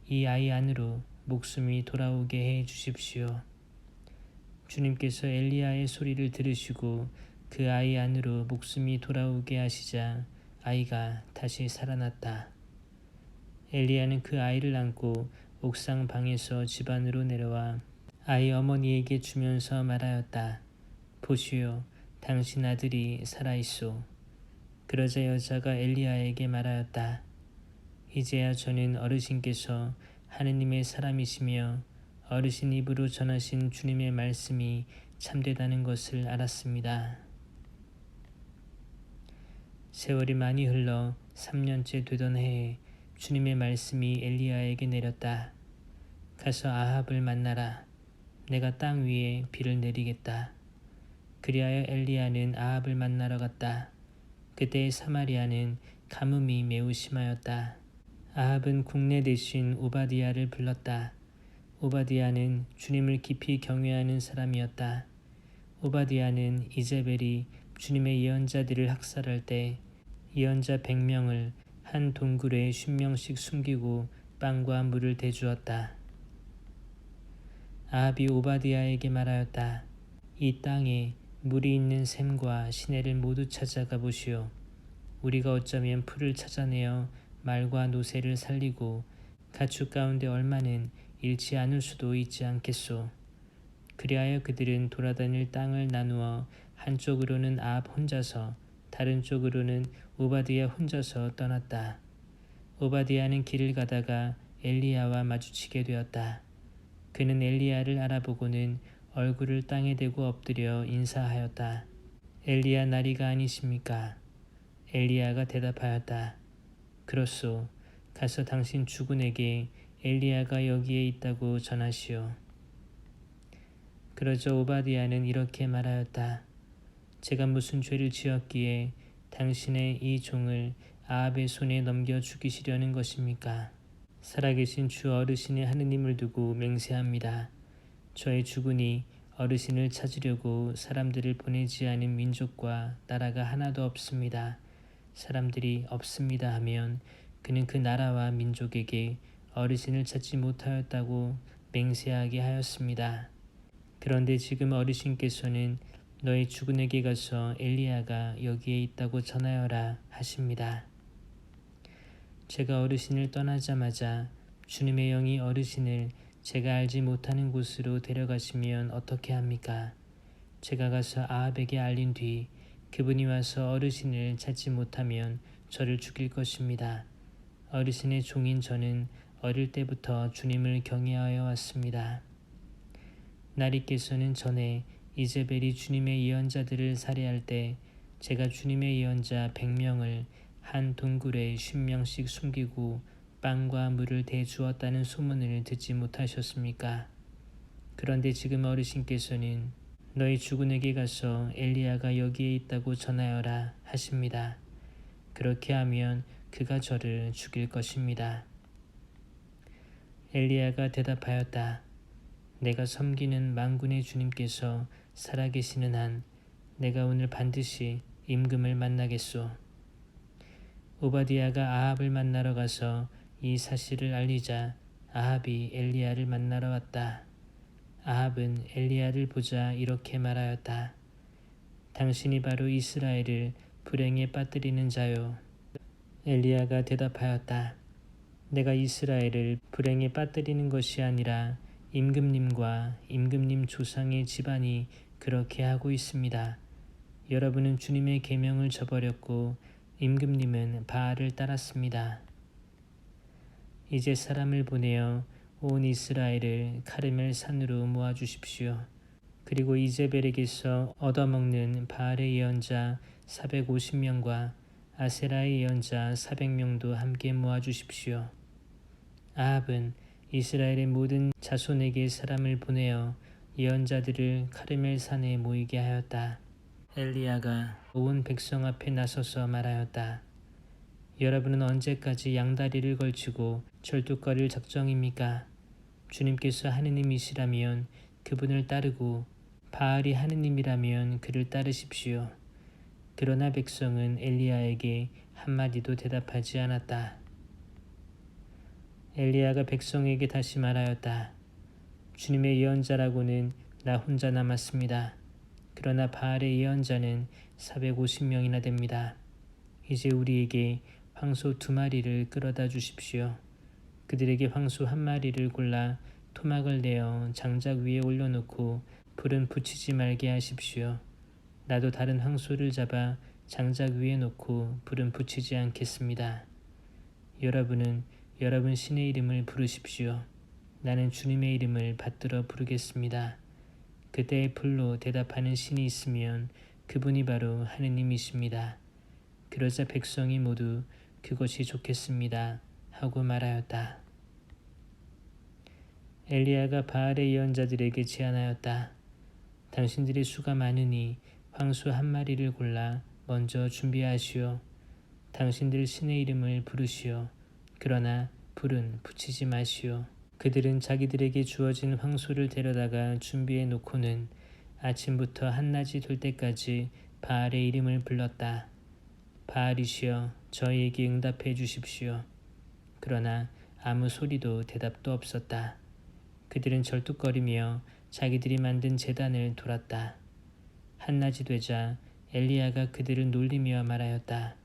이 아이 안으로 목숨이 돌아오게 해 주십시오. 주님께서 엘리야의 소리를 들으시고 그 아이 안으로 목숨이 돌아오게 하시자 아이가 다시 살아났다. 엘리야는 그 아이를 안고 옥상 방에서 집 안으로 내려와 아이 어머니에게 주면서 말하였다. 보시오, 당신 아들이 살아있소. 그러자 여자가 엘리야에게 말하였다. 이제야 저는 어르신께서 하느님의 사람이시며 어르신 입으로 전하신 주님의 말씀이 참되다는 것을 알았습니다. 세월이 많이 흘러 3년째 되던 해에 주님의 말씀이 엘리야에게 내렸다. 가서 아합을 만나라. 내가 땅 위에 비를 내리겠다. 그리하여 엘리야는 아합을 만나러 갔다. 그때 사마리아는 가뭄이 매우 심하였다. 아합은 국내 대신 오바디아를 불렀다. 오바디아는 주님을 깊이 경외하는 사람이었다. 오바디아는 이제벨이 주님의 예언자들을 학살할 때 예언자 100명을 한 동굴에 50명씩 숨기고 빵과 물을 대주었다. 아합이 오바디아에게 말하였다. 이 땅에 물이 있는 샘과 시내를 모두 찾아가 보시오. 우리가 어쩌면 풀을 찾아내어 말과 노새를 살리고 가축 가운데 얼마는 잃지 않을 수도 있지 않겠소. 그리하여 그들은 돌아다닐 땅을 나누어 한쪽으로는 아합 혼자서 다른 쪽으로는 오바댜 혼자서 떠났다. 오바댜는 길을 가다가 엘리야와 마주치게 되었다. 그는 엘리야를 알아보고는 얼굴을 땅에 대고 엎드려 인사하였다. 엘리야 나리가 아니십니까? 엘리야가 대답하였다. 그렇소. 가서 당신 주군에게 엘리야가 여기에 있다고 전하시오. 그러자 오바댜는 이렇게 말하였다. 제가 무슨 죄를 지었기에 당신의 이 종을 아합의 손에 넘겨 죽이시려는 것입니까? 살아계신 주 어르신의 하느님을 두고 맹세합니다. 저의 주군이 어르신을 찾으려고 사람들을 보내지 않은 민족과 나라가 하나도 없습니다. 사람들이 없습니다 하면 그는 그 나라와 민족에게 어르신을 찾지 못하였다고 맹세하게 하였습니다. 그런데 지금 어르신께서는 너희 주군에게 가서 엘리야가 여기에 있다고 전하여라 하십니다. 제가 어르신을 떠나자마자 주님의 영이 어르신을 제가 알지 못하는 곳으로 데려가시면 어떻게 합니까? 제가 가서 아합에게 알린 뒤 그분이 와서 어르신을 찾지 못하면 저를 죽일 것입니다. 어르신의 종인 저는 어릴 때부터 주님을 경외하여 왔습니다. 나리께서는 전에 이제벨이 주님의 예언자들을 살해할 때 제가 주님의 예언자 100명을 한 동굴에 50명씩 숨기고 빵과 물을 대주었다는 소문을 듣지 못하셨습니까? 그런데 지금 어르신께서는 너희 주군에게 가서 엘리야가 여기에 있다고 전하여라 하십니다. 그렇게 하면 그가 저를 죽일 것입니다. 엘리야가 대답하였다. 내가 섬기는 만군의 주님께서 살아계시는 한 내가 오늘 반드시 임금을 만나겠소. 오바댜가 아합을 만나러 가서 이 사실을 알리자 아합이 엘리야를 만나러 왔다. 아합은 엘리야를 보자 이렇게 말하였다. 당신이 바로 이스라엘을 불행에 빠뜨리는 자요. 엘리야가 대답하였다. 내가 이스라엘을 불행에 빠뜨리는 것이 아니라 임금님과 임금님 조상의 집안이 그렇게 하고 있습니다. 여러분은 주님의 계명을 저버렸고 임금님은 바알을 따랐습니다. 이제 사람을 보내어 온 이스라엘을 카르멜 산으로 모아주십시오. 그리고 이제벨에게서 얻어먹는 바알의 예언자 450명과 아세라의 예언자 400명도 함께 모아주십시오. 아합은 이스라엘의 모든 자손에게 사람을 보내어 예언자들을 카르멜 산에 모이게 하였다. 엘리야가 온 백성 앞에 나서서 말하였다. 여러분은 언제까지 양다리를 걸치고 절뚝거릴 작정입니까? 주님께서 하느님이시라면 그분을 따르고 바알이 하느님이라면 그를 따르십시오. 그러나 백성은 엘리야에게 한마디도 대답하지 않았다. 엘리야가 백성에게 다시 말하였다. 주님의 예언자라고는 나 혼자 남았습니다. 그러나 바알의 예언자는 450명이나 됩니다. 이제 우리에게 황소 2마리를 끌어다 주십시오. 그들에게 황소 1마리를 골라 토막을 내어 장작 위에 올려놓고 불은 붙이지 말게 하십시오. 나도 다른 황소를 잡아 장작 위에 놓고 불은 붙이지 않겠습니다. 여러분은 여러분 신의 이름을 부르십시오. 나는 주님의 이름을 받들어 부르겠습니다. 그때의 불로 대답하는 신이 있으면 그분이 바로 하느님이십니다. 그러자 백성이 모두 그것이 좋겠습니다 하고 말하였다. 엘리야가 바알의 예언자들에게 제안하였다. 당신들의 수가 많으니 황소 1마리를 골라 먼저 준비하시오. 당신들 신의 이름을 부르시오. 그러나 불은 붙이지 마시오. 그들은 자기들에게 주어진 황소를 데려다가 준비해 놓고는 아침부터 한낮이 될 때까지 바알의 이름을 불렀다. 바알이시여 저희에게 응답해 주십시오. 그러나 아무 소리도 대답도 없었다. 그들은 절뚝거리며 자기들이 만든 제단을 돌았다. 한낮이 되자 엘리야가 그들을 놀리며 말하였다.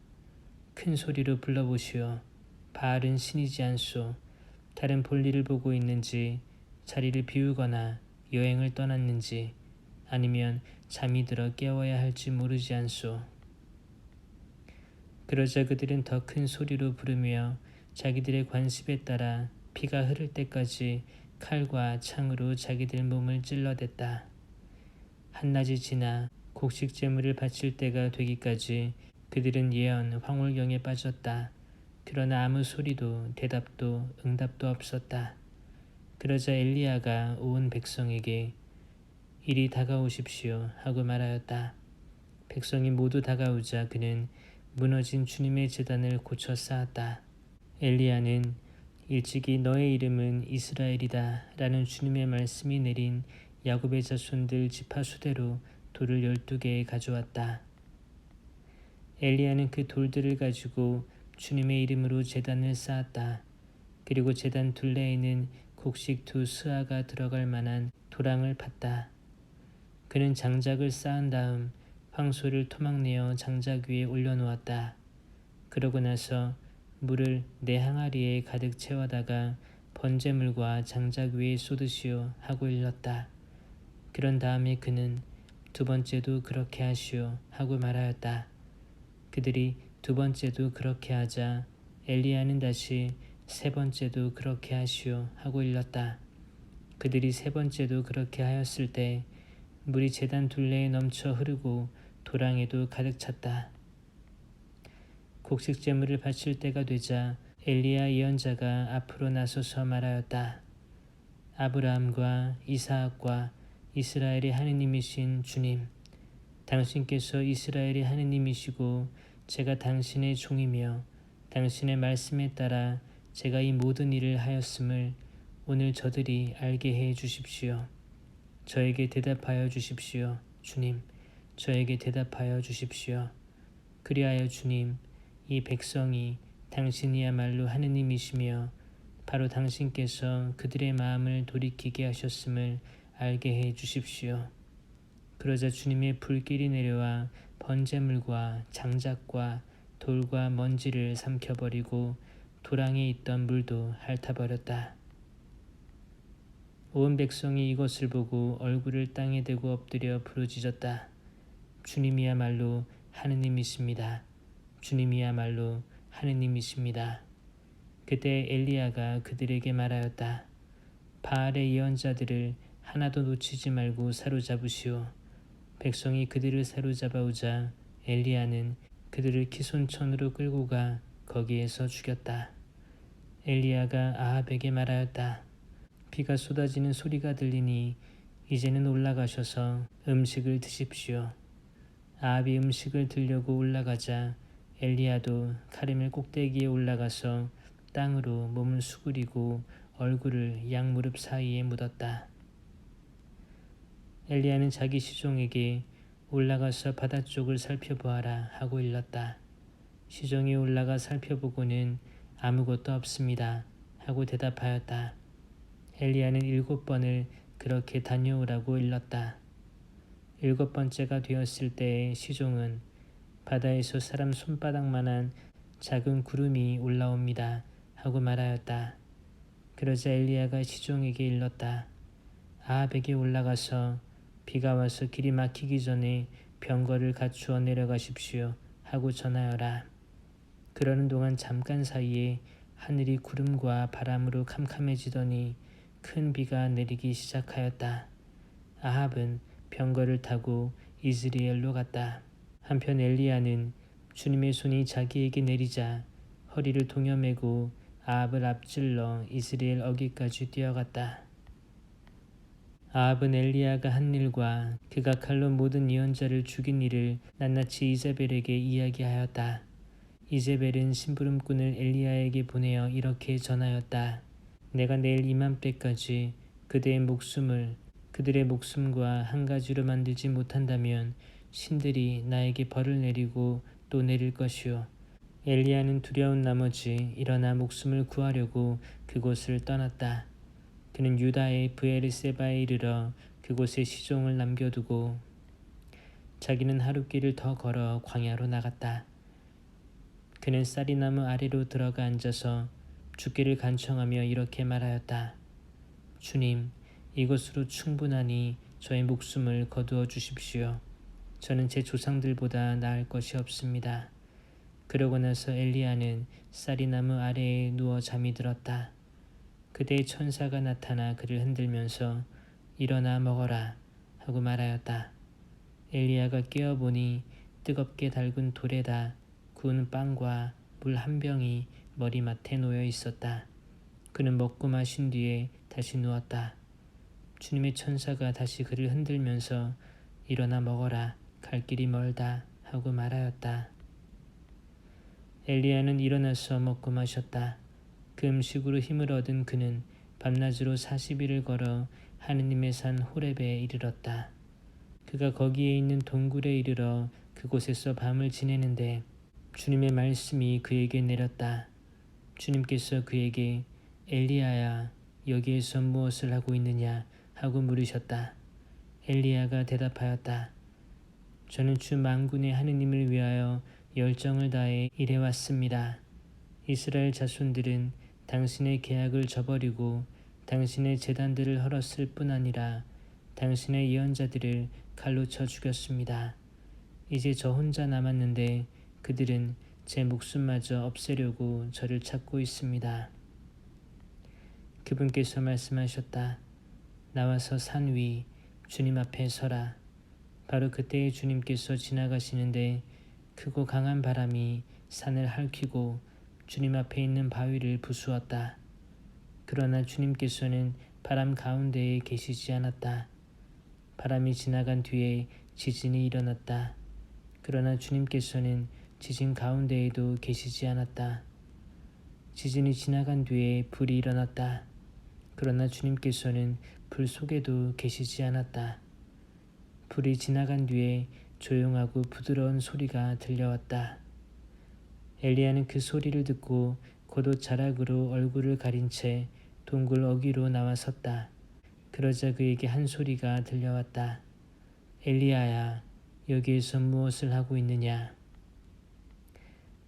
큰 소리로 불러보시오. 바알은 신이지 않소. 다른 볼일을 보고 있는지 자리를 비우거나 여행을 떠났는지 아니면 잠이 들어 깨워야 할지 모르지 않소. 그러자 그들은 더 큰 소리로 부르며 자기들의 관습에 따라 피가 흐를 때까지 칼과 창으로 자기들 몸을 찔러댔다. 한낮이 지나 곡식 제물을 바칠 때가 되기까지 그들은 예언 황홀경에 빠졌다. 그러나 아무 소리도 대답도 응답도 없었다. 그러자 엘리야가 온 백성에게 이리 다가오십시오 하고 말하였다. 백성이 모두 다가오자 그는 무너진 주님의 제단을 고쳐 쌓았다. 엘리야는 일찍이 너의 이름은 이스라엘이다 라는 주님의 말씀이 내린 야곱의 자손들 지파 수대로 돌을 12개 가져왔다. 엘리야는 그 돌들을 가지고 주님의 이름으로 제단을 쌓았다. 그리고 제단 둘레에는 곡식 2스아가 들어갈 만한 도랑을 팠다. 그는 장작을 쌓은 다음 황소를 토막내어 장작 위에 올려놓았다. 그러고 나서 물을 4항아리에 가득 채워다가 번제물과 장작 위에 쏟으시오 하고 일렀다. 그런 다음에 그는 2번째도 그렇게 하시오 하고 말하였다. 그들이 2번째도 그렇게 하자 엘리야는 다시 3번째도 그렇게 하시오 하고 일렀다. 그들이 3번째도 그렇게 하였을 때 물이 제단 둘레에 넘쳐 흐르고 도랑에도 가득 찼다. 곡식 제물을 바칠 때가 되자 엘리야 예언자가 앞으로 나서서 말하였다. 아브라함과 이삭과 이스라엘의 하느님이신 주님, 당신께서 이스라엘의 하느님이시고 제가 당신의 종이며 당신의 말씀에 따라 제가 이 모든 일을 하였음을 오늘 저들이 알게 해 주십시오. 저에게 대답하여 주십시오. 주님, 저에게 대답하여 주십시오. 그리하여 주님, 이 백성이 당신이야말로 하느님이시며 바로 당신께서 그들의 마음을 돌이키게 하셨음을 알게 해 주십시오. 그러자 주님의 불길이 내려와 번제물과 장작과 돌과 먼지를 삼켜버리고 도랑에 있던 물도 핥아버렸다. 온 백성이 이것을 보고 얼굴을 땅에 대고 엎드려 부르짖었다. 주님이야말로 하느님이십니다. 주님이야말로 하느님이십니다. 그때 엘리야가 그들에게 말하였다. 바알의 예언자들을 하나도 놓치지 말고 사로잡으시오. 백성이 그들을 사로잡아오자 엘리야는 그들을 기손천으로 끌고 가 거기에서 죽였다. 엘리야가 아합에게 말하였다. 비가 쏟아지는 소리가 들리니 이제는 올라가셔서 음식을 드십시오. 아합이 음식을 들려고 올라가자 엘리야도 카르멜 꼭대기에 올라가서 땅으로 몸을 수그리고 얼굴을 양 무릎 사이에 묻었다. 엘리야는 자기 시종에게 올라가서 바다 쪽을 살펴보아라 하고 일렀다. 시종이 올라가 살펴보고는 아무것도 없습니다 하고 대답하였다. 엘리야는 7번을 그렇게 다녀오라고 일렀다. 7번째가 되었을 때에 시종은 바다에서 사람 손바닥만한 작은 구름이 올라옵니다 하고 말하였다. 그러자 엘리야가 시종에게 일렀다. 아합에게 올라가서 비가 와서 길이 막히기 전에 병거를 갖추어 내려가십시오 하고 전하여라. 그러는 동안 잠깐 사이에 하늘이 구름과 바람으로 캄캄해지더니 큰 비가 내리기 시작하였다. 아합은 병거를 타고 이즈리엘로 갔다. 한편 엘리야는 주님의 손이 자기에게 내리자 허리를 동여매고 아합을 앞질러 이스라엘 어귀까지 뛰어갔다. 아합은 엘리야가 한 일과 그가 칼로 모든 예언자를 죽인 일을 낱낱이 이세벨에게 이야기하였다. 이세벨은 심부름꾼을 엘리야에게 보내어 이렇게 전하였다. 내가 내일 이맘때까지 그들의 목숨과 한 가지로 만들지 못한다면 신들이 나에게 벌을 내리고 또 내릴 것이요. 엘리야는 두려운 나머지 일어나 목숨을 구하려고 그곳을 떠났다. 그는 유다의 브에르세바에 이르러 그곳에 시종을 남겨두고 자기는 하룻길을 더 걸어 광야로 나갔다. 그는 쌀이나무 아래로 들어가 앉아서 죽기를 간청하며 이렇게 말하였다. 주님, 이것으로 충분하니 저의 목숨을 거두어 주십시오. 저는 제 조상들보다 나을 것이 없습니다. 그러고 나서 엘리야는 쌀이나무 아래에 누워 잠이 들었다. 그때의 천사가 나타나 그를 흔들면서 일어나 먹어라 하고 말하였다. 엘리야가 깨어보니 뜨겁게 달군 돌에다 구운 빵과 물 한 병이 머리맡에 놓여 있었다. 그는 먹고 마신 뒤에 다시 누웠다. 주님의 천사가 다시 그를 흔들면서 일어나 먹어라, 갈 길이 멀다 하고 말하였다. 엘리야는 일어나서 먹고 마셨다. 그 음식으로 힘을 얻은 그는 밤낮으로 40일을 걸어 하느님의 산 호렙에 이르렀다. 그가 거기에 있는 동굴에 이르러 그곳에서 밤을 지내는데 주님의 말씀이 그에게 내렸다. 주님께서 그에게 엘리야야, 여기에서 무엇을 하고 있느냐 하고 물으셨다. 엘리야가 대답하였다. 저는 주 만군의 하느님을 위하여 열정을 다해 일해왔습니다. 이스라엘 자손들은 당신의 계약을 저버리고 당신의 제단들을 헐었을 뿐 아니라 당신의 예언자들을 칼로 쳐 죽였습니다. 이제 저 혼자 남았는데 그들은 제 목숨마저 없애려고 저를 찾고 있습니다. 그분께서 말씀하셨다. 나와서 산 위 주님 앞에 서라. 바로 그때에 주님께서 지나가시는데 크고 강한 바람이 산을 핥히고 주님 앞에 있는 바위를 부수었다. 그러나 주님께서는 바람 가운데에 계시지 않았다. 바람이 지나간 뒤에 지진이 일어났다. 그러나 주님께서는 지진 가운데에도 계시지 않았다. 지진이 지나간 뒤에 불이 일어났다. 그러나 주님께서는 불 속에도 계시지 않았다. 불이 지나간 뒤에 조용하고 부드러운 소리가 들려왔다. 엘리야는 그 소리를 듣고 겉옷 자락으로 얼굴을 가린 채 동굴 어귀로 나와섰다. 그러자 그에게 한 소리가 들려왔다. 엘리야야, 여기에서 무엇을 하고 있느냐?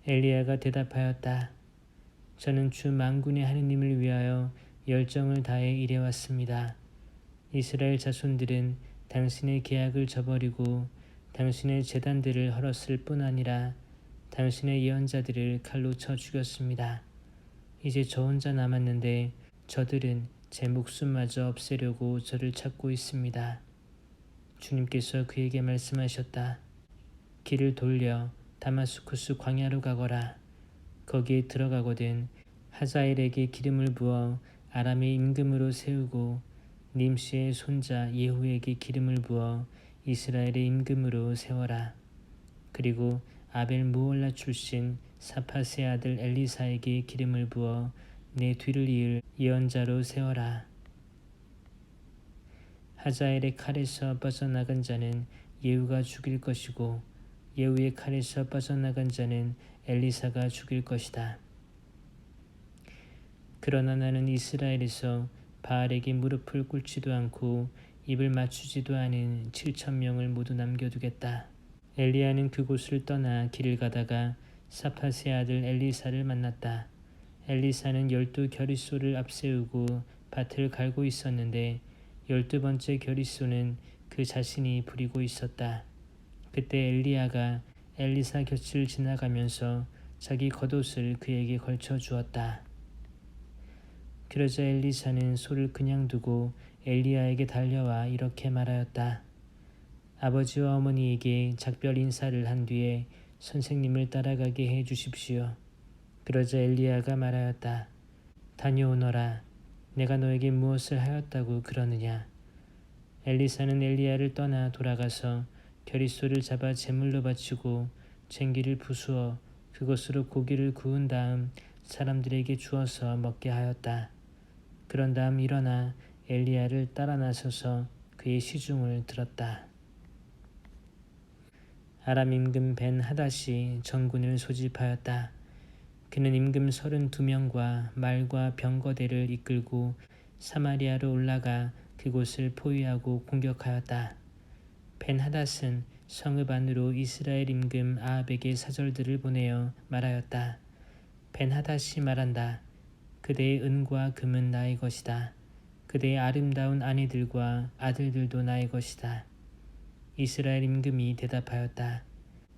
엘리야가 대답하였다. 저는 주 만군의 하느님을 위하여 열정을 다해 일해왔습니다. 이스라엘 자손들은 당신의 계약을 저버리고 당신의 제단들을 헐었을 뿐 아니라 당신의 예언자들을 칼로 쳐 죽였습니다. 이제 저 혼자 남았는데 저들은 제 목숨마저 없애려고 저를 찾고 있습니다. 주님께서 그에게 말씀하셨다. 길을 돌려 다마스쿠스 광야로 가거라. 거기에 들어가거든 하자엘에게 기름을 부어 아람의 임금으로 세우고 님시의 손자 예후에게 기름을 부어 이스라엘의 임금으로 세워라. 그리고 아벨 무올라 출신 사파스의 아들 엘리사에게 기름을 부어 내 뒤를 이을 예언자로 세워라. 하자엘의 칼에서 빠져나간 자는 예후가 죽일 것이고 예후의 칼에서 빠져나간 자는 엘리사가 죽일 것이다. 그러나 나는 이스라엘에서 바알에게 무릎을 꿇지도 않고 입을 맞추지도 않은 7,000명을 모두 남겨두겠다. 엘리야는 그곳을 떠나 길을 가다가 사파스의 아들 엘리사를 만났다. 엘리사는 12 겨릿소를 앞세우고 밭을 갈고 있었는데 12번째 겨릿소는 그 자신이 부리고 있었다. 그때 엘리야가 엘리사 곁을 지나가면서 자기 겉옷을 그에게 걸쳐 주었다. 그러자 엘리사는 소를 그냥 두고 엘리야에게 달려와 이렇게 말하였다. 아버지와 어머니에게 작별 인사를 한 뒤에 선생님을 따라가게 해 주십시오. 그러자 엘리야가 말하였다. 다녀오너라. 내가 너에게 무엇을 하였다고 그러느냐. 엘리사는 엘리야를 떠나 돌아가서 겨릿소를 잡아 제물로 바치고 쟁기를 부수어 그것으로 고기를 구운 다음 사람들에게 주어서 먹게 하였다. 그런 다음 일어나 엘리야를 따라 나서서 그의 시중을 들었다. 아람 임금 벤 하닷이 전군을 소집하였다. 그는 임금 32명과 말과 병거대를 이끌고 사마리아로 올라가 그곳을 포위하고 공격하였다. 벤 하닷은 성읍 안으로 이스라엘 임금 아합에게 사절들을 보내어 말하였다. 벤 하닷이 말한다. 그대의 은과 금은 나의 것이다. 그대의 아름다운 아내들과 아들들도 나의 것이다. 이스라엘 임금이 대답하였다.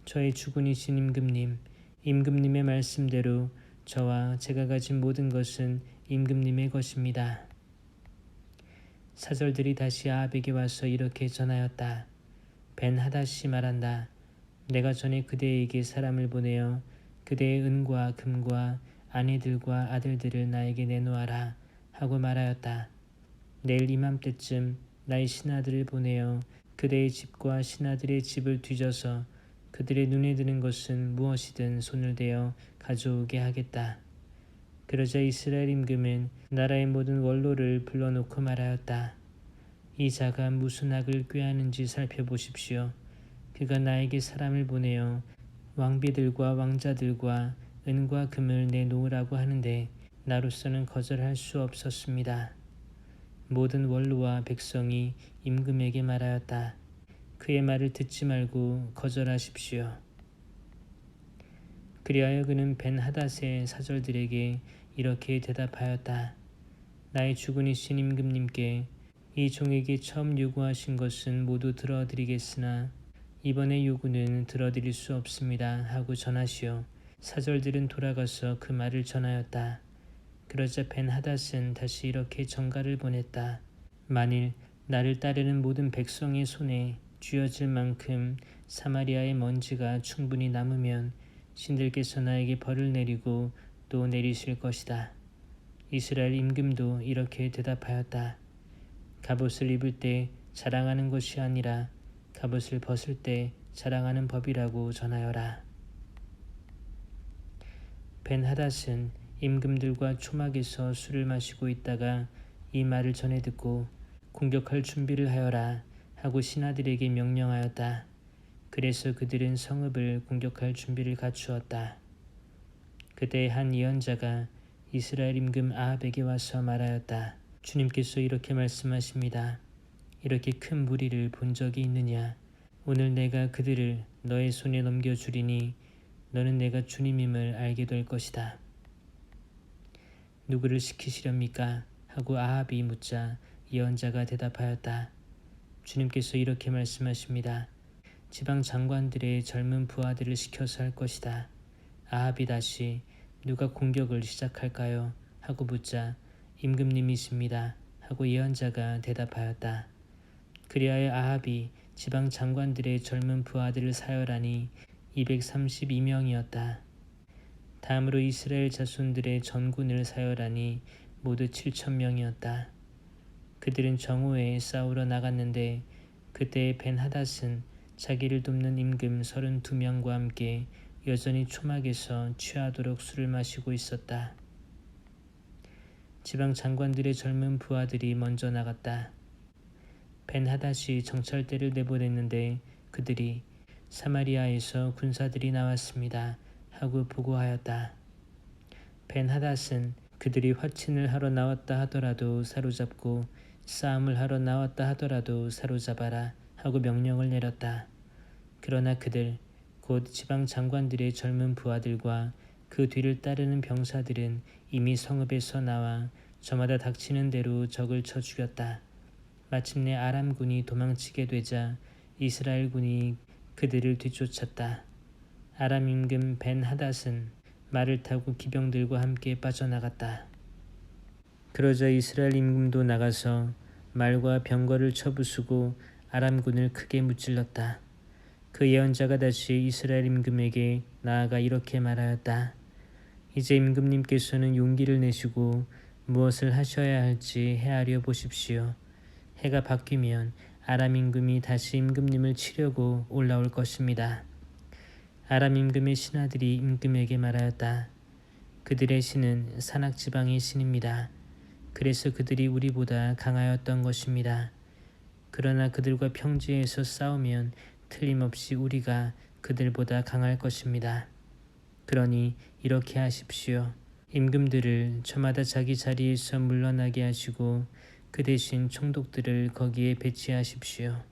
저의 주군이신 임금님, 임금님의 말씀대로 저와 제가 가진 모든 것은 임금님의 것입니다. 사절들이 다시 아합에게 와서 이렇게 전하였다. 벤하닷이 말한다. 내가 전에 그대에게 사람을 보내어 그대의 은과 금과 아내들과 아들들을 나에게 내놓아라 하고 말하였다. 내일 이맘때쯤 나의 신하들을 보내어 그대의 집과 신하들의 집을 뒤져서 그들의 눈에 드는 것은 무엇이든 손을 대어 가져오게 하겠다. 그러자 이스라엘 임금은 나라의 모든 원로를 불러놓고 말하였다. 이 자가 무슨 악을 꾀하는지 살펴보십시오. 그가 나에게 사람을 보내어 왕비들과 왕자들과 은과 금을 내놓으라고 하는데 나로서는 거절할 수 없었습니다. 모든 원로와 백성이 임금에게 말하였다. 그의 말을 듣지 말고 거절하십시오. 그리하여 그는 벤하닷의 사절들에게 이렇게 대답하였다. 나의 주군이신 임금님께 이 종에게 처음 요구하신 것은 모두 들어드리겠으나 이번의 요구는 들어드릴 수 없습니다 하고 전하시오. 사절들은 돌아가서 그 말을 전하였다. 그러자 벤하닷은 다시 이렇게 전가를 보냈다. 만일 나를 따르는 모든 백성의 손에 쥐어질 만큼 사마리아의 먼지가 충분히 남으면 신들께서 나에게 벌을 내리고 또 내리실 것이다. 이스라엘 임금도 이렇게 대답하였다. 갑옷을 입을 때 자랑하는 것이 아니라 갑옷을 벗을 때 자랑하는 법이라고 전하여라. 벤하닷은 임금들과 초막에서 술을 마시고 있다가 이 말을 전해 듣고 공격할 준비를 하여라 하고 신하들에게 명령하였다. 그래서 그들은 성읍을 공격할 준비를 갖추었다. 그때 한 예언자가 이스라엘 임금 아합에게 와서 말하였다. 주님께서 이렇게 말씀하십니다. 이렇게 큰 무리를 본 적이 있느냐? 오늘 내가 그들을 너의 손에 넘겨주리니 너는 내가 주님임을 알게 될 것이다. 누구를 시키시렵니까? 하고 아합이 묻자 예언자가 대답하였다. 주님께서 이렇게 말씀하십니다. 지방 장관들의 젊은 부하들을 시켜서 할 것이다. 아합이 다시 누가 공격을 시작할까요? 하고 묻자 임금님이십니다. 하고 예언자가 대답하였다. 그리하여 아합이 지방 장관들의 젊은 부하들을 사열하니 232명이었다. 다음으로 이스라엘 자손들의 전군을 사열하니 모두 7,000명이었다. 그들은 정오에 싸우러 나갔는데 그때 벤하닷은 자기를 돕는 임금 32명과 함께 여전히 초막에서 취하도록 술을 마시고 있었다. 지방 장관들의 젊은 부하들이 먼저 나갔다. 벤하닷이 정찰대를 내보냈는데 그들이 사마리아에서 군사들이 나왔습니다 하고 보고하였다. 벤하닷은 그들이 화친을 하러 나왔다 하더라도 사로잡고 싸움을 하러 나왔다 하더라도 사로잡아라 하고 명령을 내렸다. 그러나 그들 곧 지방 장관들의 젊은 부하들과 그 뒤를 따르는 병사들은 이미 성읍에서 나와 저마다 닥치는 대로 적을 쳐 죽였다. 마침내 아람군이 도망치게 되자 이스라엘군이 그들을 뒤쫓았다. 아람 임금 벤하닷은 말을 타고 기병들과 함께 빠져나갔다. 그러자 이스라엘 임금도 나가서 말과 병거를 쳐부수고 아람군을 크게 무찔렀다. 그 예언자가 다시 이스라엘 임금에게 나아가 이렇게 말하였다. 이제 임금님께서는 용기를 내시고 무엇을 하셔야 할지 헤아려 보십시오. 해가 바뀌면 아람 임금이 다시 임금님을 치려고 올라올 것입니다. 아람 임금의 신하들이 임금에게 말하였다. 그들의 신은 산악지방의 신입니다. 그래서 그들이 우리보다 강하였던 것입니다. 그러나 그들과 평지에서 싸우면 틀림없이 우리가 그들보다 강할 것입니다. 그러니 이렇게 하십시오. 임금들을 저마다 자기 자리에서 물러나게 하시고 그 대신 총독들을 거기에 배치하십시오.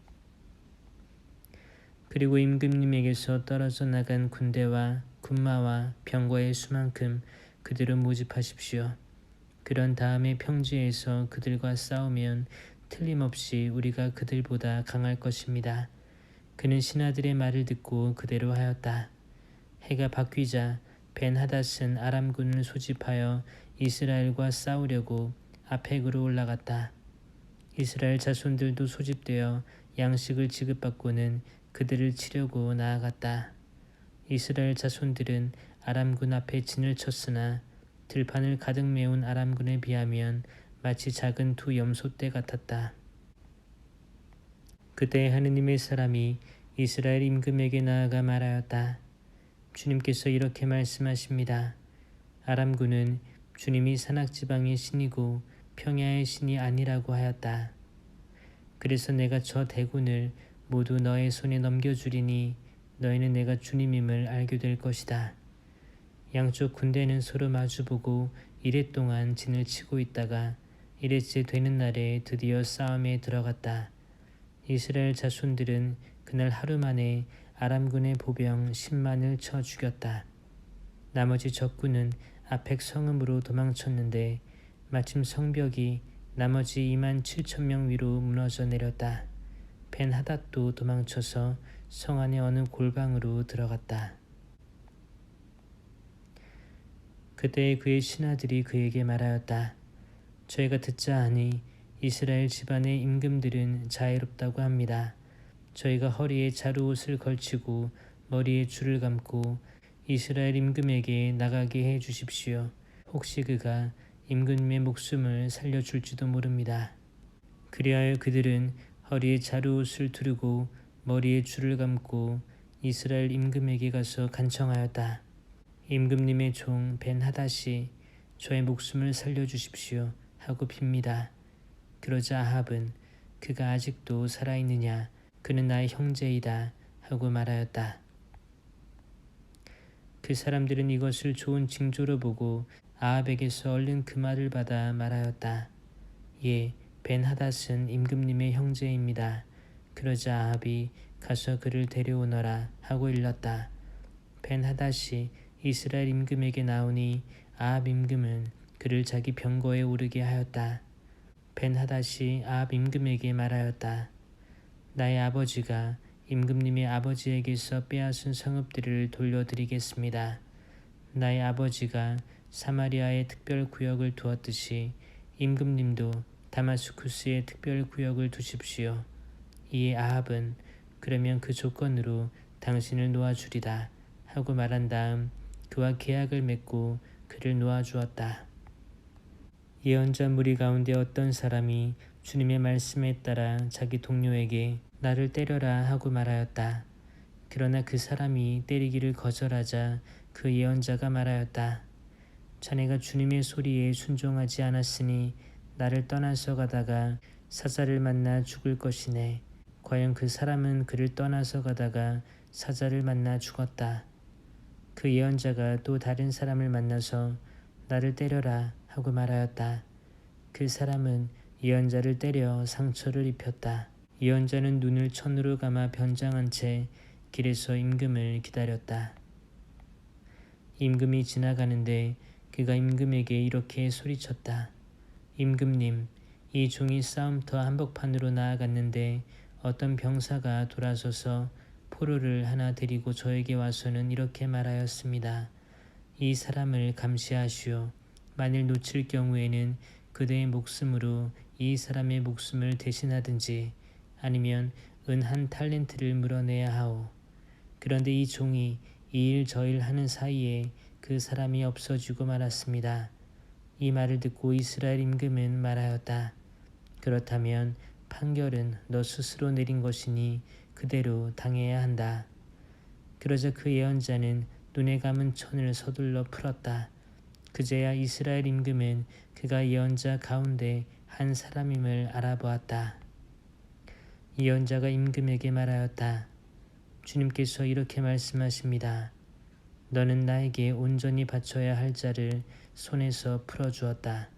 그리고 임금님에게서 떨어져 나간 군대와 군마와 병거의 수만큼 그들을 모집하십시오. 그런 다음에 평지에서 그들과 싸우면 틀림없이 우리가 그들보다 강할 것입니다. 그는 신하들의 말을 듣고 그대로 하였다. 해가 바뀌자 벤하닷은 아람군을 소집하여 이스라엘과 싸우려고 아펙으로 올라갔다. 이스라엘 자손들도 소집되어 양식을 지급받고는 그들을 치려고 나아갔다. 이스라엘 자손들은 아람군 앞에 진을 쳤으나 들판을 가득 메운 아람군에 비하면 마치 작은 두 염소떼 같았다. 그때 하느님의 사람이 이스라엘 임금에게 나아가 말하였다. 주님께서 이렇게 말씀하십니다. 아람군은 주님이 산악지방의 신이고 평야의 신이 아니라고 하였다. 그래서 내가 저 대군을 모두 너의 손에 넘겨주리니 너희는 내가 주님임을 알게 될 것이다. 양쪽 군대는 서로 마주보고 이레 동안 진을 치고 있다가 이레째 되는 날에 드디어 싸움에 들어갔다. 이스라엘 자손들은 그날 하루 만에 아람군의 보병 10만을 쳐 죽였다. 나머지 적군은 아펙 성읍으로 도망쳤는데 마침 성벽이 나머지 2만 7천 명 위로 무너져 내렸다. 벤하닷도 도망쳐서 성 안의 어느 골방으로 들어갔다. 그때 그의 신하들이 그에게 말하였다. 저희가 듣자 하니 이스라엘 집안의 임금들은 자애롭다고 합니다. 저희가 허리에 자루옷을 걸치고 머리에 줄을 감고 이스라엘 임금에게 나가게 해 주십시오. 혹시 그가 임금님의 목숨을 살려줄지도 모릅니다. 그리하여 그들은 허리에 자루옷을 두르고 머리에 줄을 감고 이스라엘 임금에게 가서 간청하였다. 임금님의 종 벤하닷이 저의 목숨을 살려주십시오 하고 빕니다. 그러자 아합은 그가 아직도 살아있느냐 그는 나의 형제이다 하고 말하였다. 그 사람들은 이것을 좋은 징조로 보고 아합에게서 얼른 그 말을 받아 말하였다. 예, 벤하닷은 임금님의 형제입니다. 그러자 아합이 가서 그를 데려오너라 하고 일렀다. 벤하닷이 이스라엘 임금에게 나오니 아합 임금은 그를 자기 병거에 오르게 하였다. 벤하닷이 아합 임금에게 말하였다. 나의 아버지가 임금님의 아버지에게서 빼앗은 성읍들을 돌려드리겠습니다. 나의 아버지가 사마리아에 특별구역을 두었듯이 임금님도 다마스쿠스에 특별구역을 두십시오. 이에 아합은 그러면 그 조건으로 당신을 놓아주리다 하고 말한 다음 그와 계약을 맺고 그를 놓아주었다. 예언자 무리 가운데 어떤 사람이 주님의 말씀에 따라 자기 동료에게 나를 때려라 하고 말하였다. 그러나 그 사람이 때리기를 거절하자 그 예언자가 말하였다. 자네가 주님의 소리에 순종하지 않았으니 나를 떠나서 가다가 사자를 만나 죽을 것이네. 과연 그 사람은 그를 떠나서 가다가 사자를 만나 죽었다. 그 예언자가 또 다른 사람을 만나서 나를 때려라 하고 말하였다. 그 사람은 예언자를 때려 상처를 입혔다. 예언자는 눈을 천으로 감아 변장한 채 길에서 임금을 기다렸다. 임금이 지나가는데 그가 임금에게 이렇게 소리쳤다. 임금님, 이 종이 싸움터 한복판으로 나아갔는데 어떤 병사가 돌아서서 포로를 하나 데리고 저에게 와서는 이렇게 말하였습니다. 이 사람을 감시하시오. 만일 놓칠 경우에는 그대의 목숨으로 이 사람의 목숨을 대신하든지 아니면 은 1달란트를 물어내야 하오. 그런데 이 종이 이 일 저 일 하는 사이에 그 사람이 없어지고 말았습니다. 이 말을 듣고 이스라엘 임금은 말하였다. 그렇다면 판결은 너 스스로 내린 것이니 그대로 당해야 한다. 그러자 그 예언자는 눈에 감은 천을 서둘러 풀었다. 그제야 이스라엘 임금은 그가 예언자 가운데 한 사람임을 알아보았다. 예언자가 임금에게 말하였다. 주님께서 이렇게 말씀하십니다. 너는 나에게 온전히 바쳐야 할 자를 손에서 풀어주었다.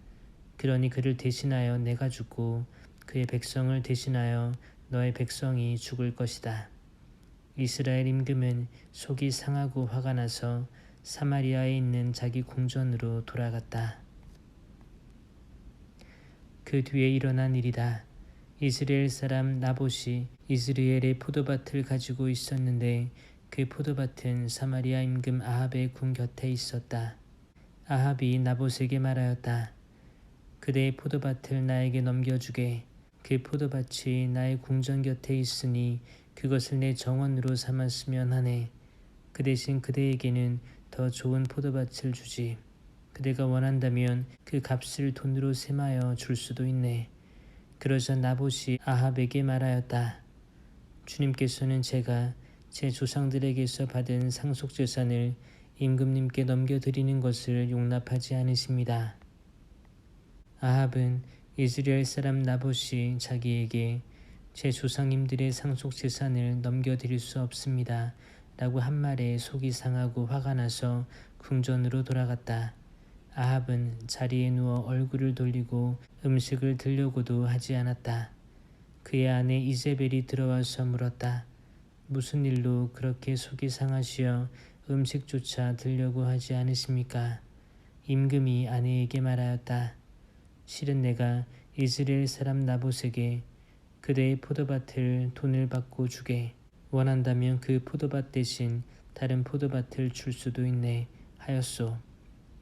그러니 그를 대신하여 내가 죽고 그의 백성을 대신하여 너의 백성이 죽을 것이다. 이스라엘 임금은 속이 상하고 화가 나서 사마리아에 있는 자기 궁전으로 돌아갔다. 그 뒤에 일어난 일이다. 이스라엘 사람 나봇이 이스라엘의 포도밭을 가지고 있었는데 그 포도밭은 사마리아 임금 아합의 궁 곁에 있었다. 아합이 나봇에게 말하였다. 그대의 포도밭을 나에게 넘겨주게. 그 포도밭이 나의 궁전 곁에 있으니 그것을 내 정원으로 삼았으면 하네. 그 대신 그대에게는 더 좋은 포도밭을 주지. 그대가 원한다면 그 값을 돈으로 셈하여 줄 수도 있네. 그러자 나봇이 아합에게 말하였다. 주님께서는 제가 제 조상들에게서 받은 상속재산을 임금님께 넘겨드리는 것을 용납하지 않으십니다. 아합은 이스라엘 사람 나봇이 자기에게 제 조상님들의 상속재산을 넘겨드릴 수 없습니다. 라고 한 말에 속이 상하고 화가 나서 궁전으로 돌아갔다. 아합은 자리에 누워 얼굴을 돌리고 음식을 들려고도 하지 않았다. 그의 아내 이세벨이 들어와서 물었다. 무슨 일로 그렇게 속이 상하시어 음식조차 들려고 하지 않으십니까? 임금이 아내에게 말하였다. 실은 내가 이스라엘 사람 나봇에게 그대의 포도밭을 돈을 받고 주게. 원한다면 그 포도밭 대신 다른 포도밭을 줄 수도 있네 하였소.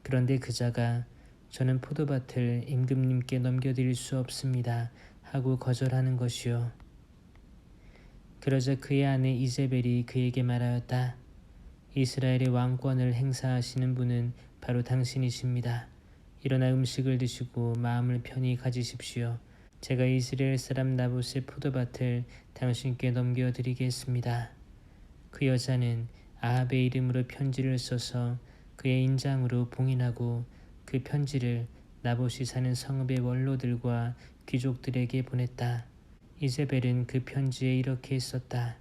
그런데 그자가 저는 포도밭을 임금님께 넘겨드릴 수 없습니다 하고 거절하는 것이요. 그러자 그의 아내 이세벨이 그에게 말하였다. 이스라엘의 왕권을 행사하시는 분은 바로 당신이십니다. 일어나 음식을 드시고 마음을 편히 가지십시오. 제가 이스라엘 사람 나봇의 포도밭을 당신께 넘겨드리겠습니다. 그 여자는 아합의 이름으로 편지를 써서 그의 인장으로 봉인하고 그 편지를 나봇이 사는 성읍의 원로들과 귀족들에게 보냈다. 이세벨은 그 편지에 이렇게 썼다.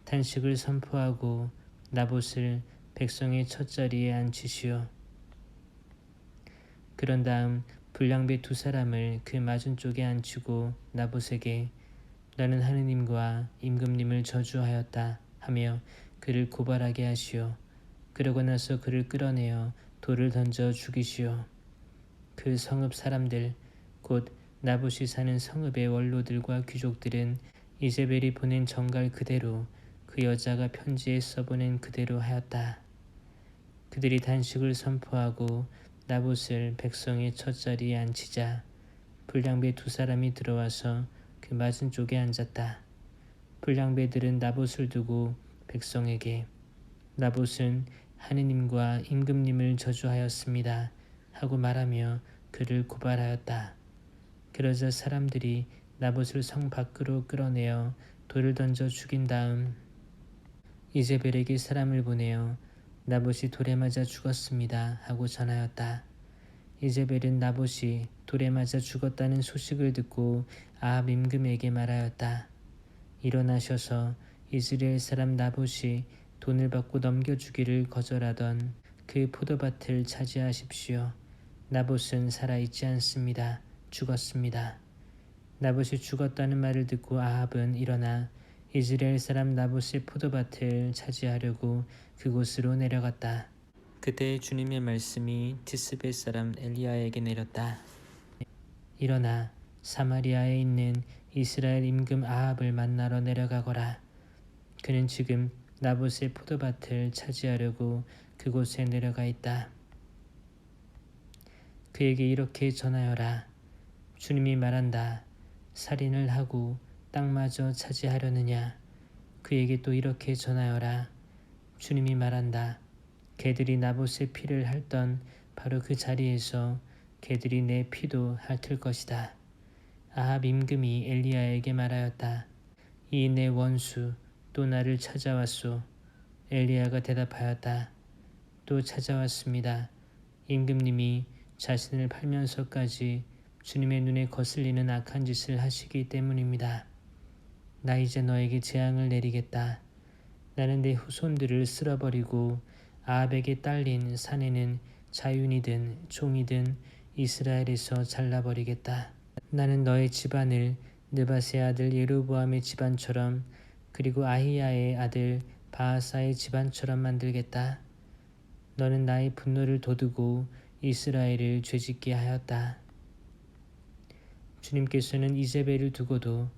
단식을 선포하고 나봇을 백성의 첫자리에 앉히시오. 그런 다음 불량배 두 사람을 그 맞은쪽에 앉히고 나봇에게 너는 하느님과 임금님을 저주하였다 하며 그를 고발하게 하시오. 그러고 나서 그를 끌어내어 돌을 던져 죽이시오. 그 성읍 사람들 곧 나봇이 사는 성읍의 원로들과 귀족들은 이세벨이 보낸 정갈 그대로 그 여자가 편지에 써보낸 그대로 하였다. 그들이 단식을 선포하고 나봇을 백성의 첫자리에 앉히자 불량배 두 사람이 들어와서 그 맞은쪽에 앉았다. 불량배들은 나봇을 두고 백성에게 나봇은 하느님과 임금님을 저주하였습니다 하고 말하며 그를 고발하였다. 그러자 사람들이 나봇을 성 밖으로 끌어내어 돌을 던져 죽인 다음 이세벨에게 사람을 보내어 나봇이 돌에 맞아 죽었습니다 하고 전하였다. 이세벨은 나봇이 돌에 맞아 죽었다는 소식을 듣고 아합 임금에게 말하였다. 일어나셔서 이스라엘 사람 나봇이 돈을 받고 넘겨주기를 거절하던 그 포도밭을 차지하십시오. 나봇은 살아있지 않습니다. 죽었습니다. 나봇이 죽었다는 말을 듣고 아합은 일어나 이스라엘 사람 나봇의 포도밭을 차지하려고 그곳으로 내려갔다. 그때 주님의 말씀이 디스베 사람 엘리야에게 내렸다. 일어나 사마리아에 있는 이스라엘 임금 아합을 만나러 내려가거라. 그는 지금 나봇의 포도밭을 차지하려고 그곳에 내려가 있다. 그에게 이렇게 전하여라. 주님이 말한다. 살인을 하고 땅마저 차지하려느냐. 그에게 또 이렇게 전하여라. 주님이 말한다. 개들이 나봇의 피를 핥던 바로 그 자리에서 개들이 내 피도 핥을 것이다. 아합 임금이 엘리야에게 말하였다. 이 내 원수 또 나를 찾아왔소. 엘리야가 대답하였다. 또 찾아왔습니다. 임금님이 자신을 팔면서까지 주님의 눈에 거슬리는 악한 짓을 하시기 때문입니다. 나 이제 너에게 재앙을 내리겠다. 나는 내 후손들을 쓸어버리고 아합에게 딸린 사내는 자윤이든 종이든 이스라엘에서 잘라버리겠다. 나는 너의 집안을 느밧의 아들 예로보암의 집안처럼 그리고 아히야의 아들 바하사의 집안처럼 만들겠다. 너는 나의 분노를 돋우고 이스라엘을 죄짓게 하였다. 주님께서는 이세벨을 두고도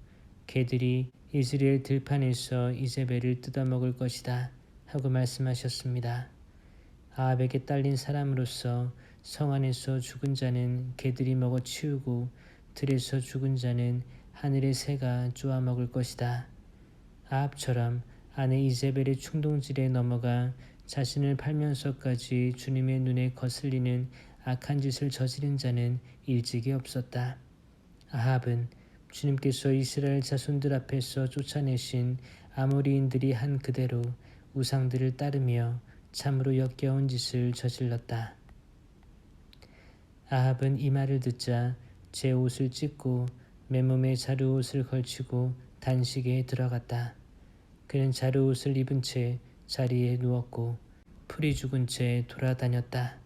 개들이 이스라엘 들판에서 이세벨을 뜯어먹을 것이다 하고 말씀하셨습니다. 아합에게 딸린 사람으로서 성 안에서 죽은 자는 개들이 먹어 치우고 들에서 죽은 자는 하늘의 새가 쪼아 먹을 것이다. 아합처럼 아내 이세벨의 충동질에 넘어가 자신을 팔면서까지 주님의 눈에 거슬리는 악한 짓을 저지른 자는 일찍이 없었다. 아합은 주님께서 이스라엘 자손들 앞에서 쫓아내신 아모리인들이 한 그대로 우상들을 따르며 참으로 역겨운 짓을 저질렀다. 아합은 이 말을 듣자 제 옷을 찢고 맨몸에 자루옷을 걸치고 단식에 들어갔다. 그는 자루옷을 입은 채 자리에 누웠고 풀이 죽은 채 돌아다녔다.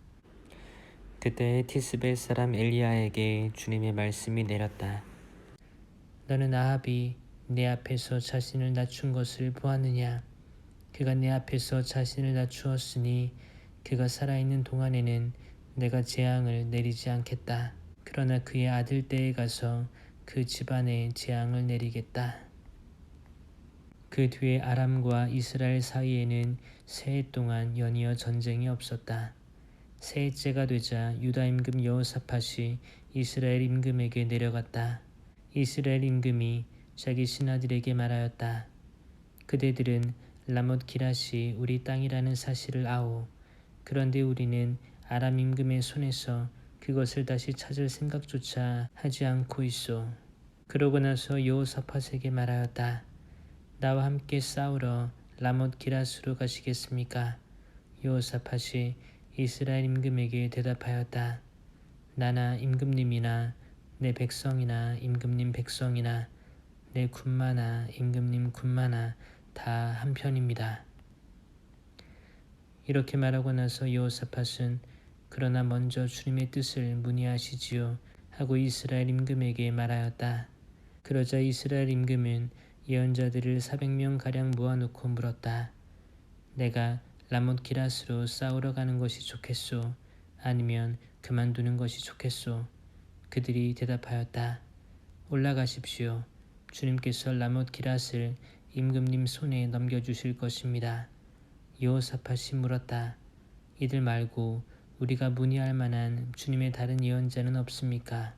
그때 티스벨 사람 엘리야에게 주님의 말씀이 내렸다. 너는 아합이 내 앞에서 자신을 낮춘 것을 보았느냐? 그가 내 앞에서 자신을 낮추었으니 그가 살아있는 동안에는 내가 재앙을 내리지 않겠다. 그러나 그의 아들 때에 가서 그 집안에 재앙을 내리겠다. 그 뒤에 아람과 이스라엘 사이에는 세 해 동안 연이어 전쟁이 없었다. 세 해째가 되자 유다 임금 여호사밧이 이스라엘 임금에게 내려갔다. 이스라엘 임금이 자기 신하들에게 말하였다. 그대들은 라못 기랏이 우리 땅이라는 사실을 아오. 그런데 우리는 아람 임금의 손에서 그것을 다시 찾을 생각조차 하지 않고 있소. 그러고 나서 여호사밧에게 말하였다. 나와 함께 싸우러 라못 기랏으로 가시겠습니까? 여호사밧이 이스라엘 임금에게 대답하였다. 나나 임금님이나 내 백성이나 임금님 백성이나 내 군마나 임금님 군마나 다 한편입니다. 이렇게 말하고 나서 여호사밧은 그러나 먼저 주님의 뜻을 문의하시지요 하고 이스라엘 임금에게 말하였다. 그러자 이스라엘 임금은 예언자들을 400명가량 모아놓고 물었다. 내가 라못 기랏으로 싸우러 가는 것이 좋겠소? 아니면 그만두는 것이 좋겠소? 그들이 대답하였다. 올라가십시오. 주님께서 라못 기랏을 임금님 손에 넘겨주실 것입니다. 여호사밧이 물었다. 이들 말고 우리가 문의할 만한 주님의 다른 예언자는 없습니까?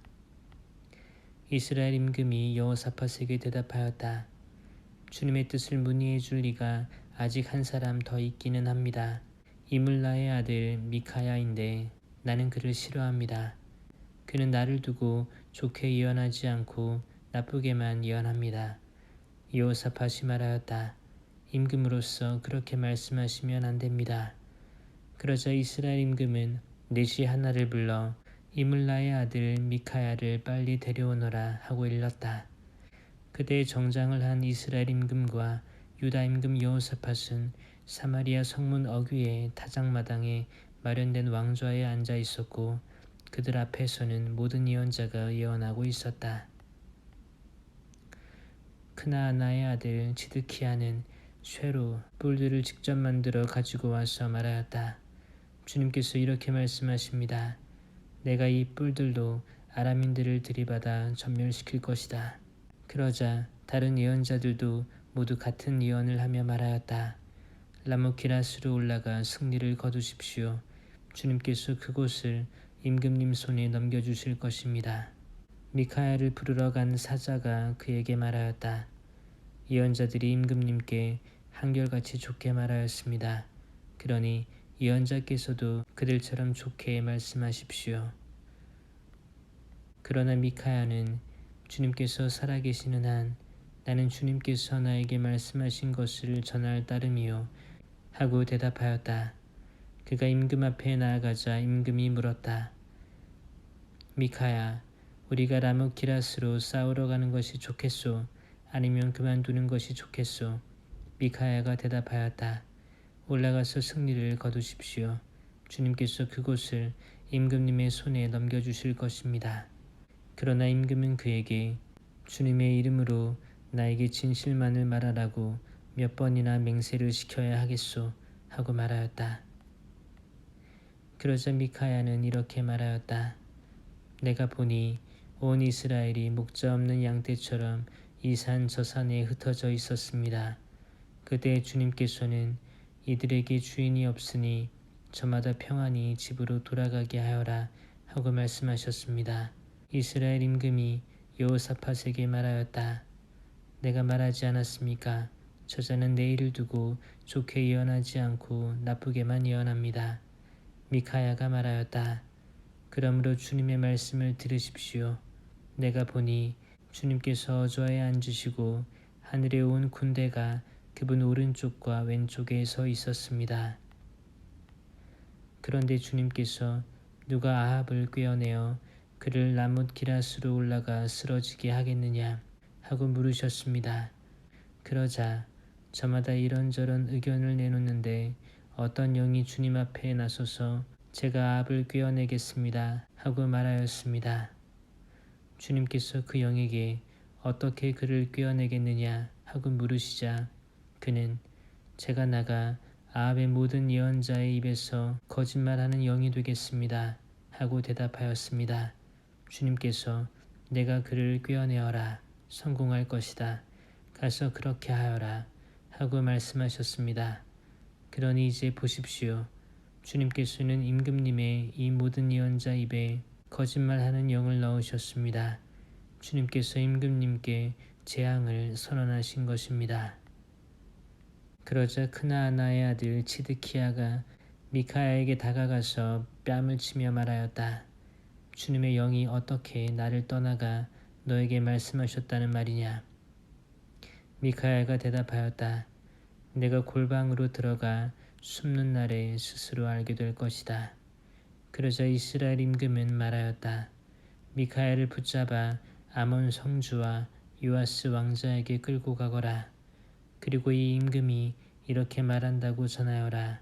이스라엘 임금이 여호사밧에게 대답하였다. 주님의 뜻을 문의해 줄 리가 아직 한 사람 더 있기는 합니다. 이물라의 아들 미카야인데 나는 그를 싫어합니다. 그는 나를 두고 좋게 예언하지 않고 나쁘게만 예언합니다. 여호사밧이 말하였다. 임금으로서 그렇게 말씀하시면 안 됩니다. 그러자 이스라엘 임금은 내시 하나를 불러 이물라의 아들 미카야를 빨리 데려오너라 하고 일렀다. 그때 정장을 한 이스라엘 임금과 유다 임금 여호사밧은 사마리아 성문 어귀의 타작마당에 마련된 왕좌에 앉아 있었고 그들 앞에서는 모든 예언자가 예언하고 있었다. 크나아나의 아들 지드키야는 쇠로 뿔들을 직접 만들어 가지고 와서 말하였다. 주님께서 이렇게 말씀하십니다. 내가 이 뿔들로 아람인들을 들이받아 전멸시킬 것이다. 그러자 다른 예언자들도 모두 같은 예언을 하며 말하였다. 라못 기랏으로 올라가 승리를 거두십시오. 주님께서 그곳을 임금님 손에 넘겨주실 것입니다. 미카야를 부르러 간 사자가 그에게 말하였다. 예언자들이 임금님께 한결같이 좋게 말하였습니다. 그러니 예언자께서도 그들처럼 좋게 말씀하십시오. 그러나 미카야는 주님께서 살아계시는 한 나는 주님께서 나에게 말씀하신 것을 전할 따름이요 하고 대답하였다. 그가 임금 앞에 나아가자 임금이 물었다. 미카야, 우리가 라못 기랏으로 싸우러 가는 것이 좋겠소? 아니면 그만두는 것이 좋겠소? 미카야가 대답하였다. 올라가서 승리를 거두십시오. 주님께서 그곳을 임금님의 손에 넘겨주실 것입니다. 그러나 임금은 그에게 주님의 이름으로 나에게 진실만을 말하라고 몇 번이나 맹세를 시켜야 하겠소 하고 말하였다. 그러자 미카야는 이렇게 말하였다. 내가 보니 온 이스라엘이 목자 없는 양떼처럼 이 산 저 산에 흩어져 있었습니다. 그때 주님께서는 이들에게 주인이 없으니 저마다 평안히 집으로 돌아가게 하여라 하고 말씀하셨습니다. 이스라엘 임금이 여호사밧에게 말하였다. 내가 말하지 않았습니까? 저자는 내 일을 두고 좋게 예언하지 않고 나쁘게만 예언합니다. 미카야가 말하였다. 그러므로 주님의 말씀을 들으십시오. 내가 보니 주님께서 저에 앉으시고 하늘에 온 군대가 그분 오른쪽과 왼쪽에 서 있었습니다. 그런데 주님께서 누가 아합을 꿰어내어 그를 라못 기라스로 올라가 쓰러지게 하겠느냐 하고 물으셨습니다. 그러자 저마다 이런저런 의견을 내놓는데 어떤 영이 주님 앞에 나서서 제가 아합을 꿰어내겠습니다 하고 말하였습니다. 주님께서 그 영에게 어떻게 그를 꿰어내겠느냐 하고 물으시자 그는 제가 나가 아합의 모든 예언자의 입에서 거짓말하는 영이 되겠습니다 하고 대답하였습니다. 주님께서 내가 그를 꿰어내어라. 성공할 것이다. 가서 그렇게 하여라 하고 말씀하셨습니다. 그러니 이제 보십시오. 주님께서는 임금님의 이 모든 예언자 입에 거짓말하는 영을 넣으셨습니다. 주님께서 임금님께 재앙을 선언하신 것입니다. 그러자 크나아나의 아들 치드키야가 미카야에게 다가가서 뺨을 치며 말하였다. 주님의 영이 어떻게 나를 떠나가 너에게 말씀하셨다는 말이냐? 미카야가 대답하였다. 내가 골방으로 들어가 숨는 날에 스스로 알게 될 것이다. 그러자 이스라엘 임금은 말하였다. 미카야를 붙잡아 아몬 성주와 요아스 왕자에게 끌고 가거라. 그리고 이 임금이 이렇게 말한다고 전하여라.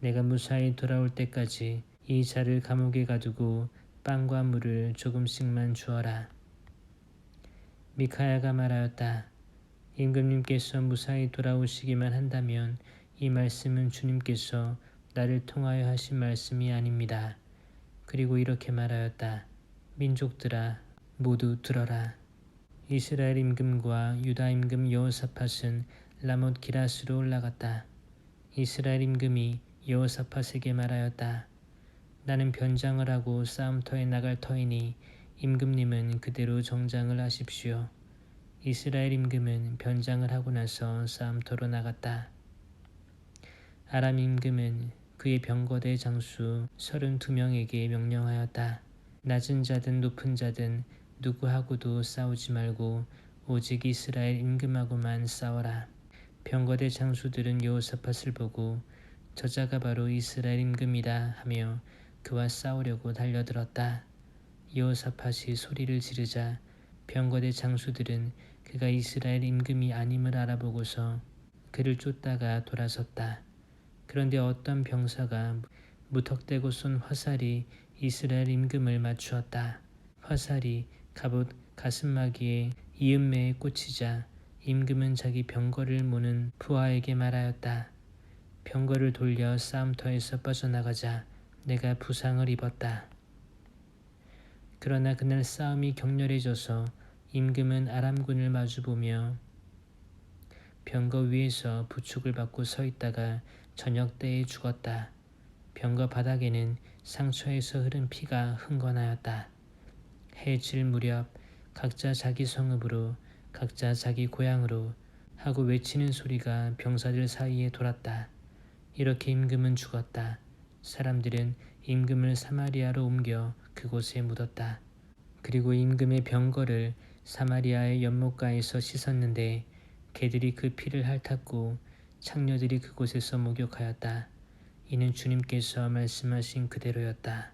내가 무사히 돌아올 때까지 이 자를 감옥에 가두고 빵과 물을 조금씩만 주어라. 미카야가 말하였다. 임금님께서 무사히 돌아오시기만 한다면 이 말씀은 주님께서 나를 통하여 하신 말씀이 아닙니다. 그리고 이렇게 말하였다. 민족들아 모두 들어라. 이스라엘 임금과 유다 임금 여호사밧은 라못 기라스로 올라갔다. 이스라엘 임금이 여호사밧에게 말하였다. 나는 변장을 하고 싸움터에 나갈 터이니 임금님은 그대로 정장을 하십시오. 이스라엘 임금은 변장을 하고 나서 싸움터로 나갔다. 아람 임금은 그의 병거대 장수 32명에게 명령하였다. 낮은 자든 높은 자든 누구하고도 싸우지 말고 오직 이스라엘 임금하고만 싸워라. 병거대 장수들은 여호사밧을 보고 저자가 바로 이스라엘 임금이다 하며 그와 싸우려고 달려들었다. 여호사밧이 소리를 지르자 병거대 장수들은 그가 이스라엘 임금이 아님을 알아보고서 그를 쫓다가 돌아섰다. 그런데 어떤 병사가 무턱대고 쏜 화살이 이스라엘 임금을 맞추었다. 화살이 갑옷 가슴막이에 이음매에 꽂히자 임금은 자기 병거를 모는 부하에게 말하였다. 병거를 돌려 싸움터에서 빠져나가자 내가 부상을 입었다. 그러나 그날 싸움이 격렬해져서 임금은 아람군을 마주보며 병거 위에서 부축을 받고 서 있다가 저녁 때에 죽었다. 병거 바닥에는 상처에서 흐른 피가 흥건하였다. 해 질 무렵 각자 자기 성읍으로 각자 자기 고향으로 하고 외치는 소리가 병사들 사이에 돌았다. 이렇게 임금은 죽었다. 사람들은 임금을 사마리아로 옮겨 그곳에 묻었다. 그리고 임금의 병거를 사마리아의 연못가에서 씻었는데 개들이 그 피를 핥았고 창녀들이 그곳에서 목욕하였다. 이는 주님께서 말씀하신 그대로였다.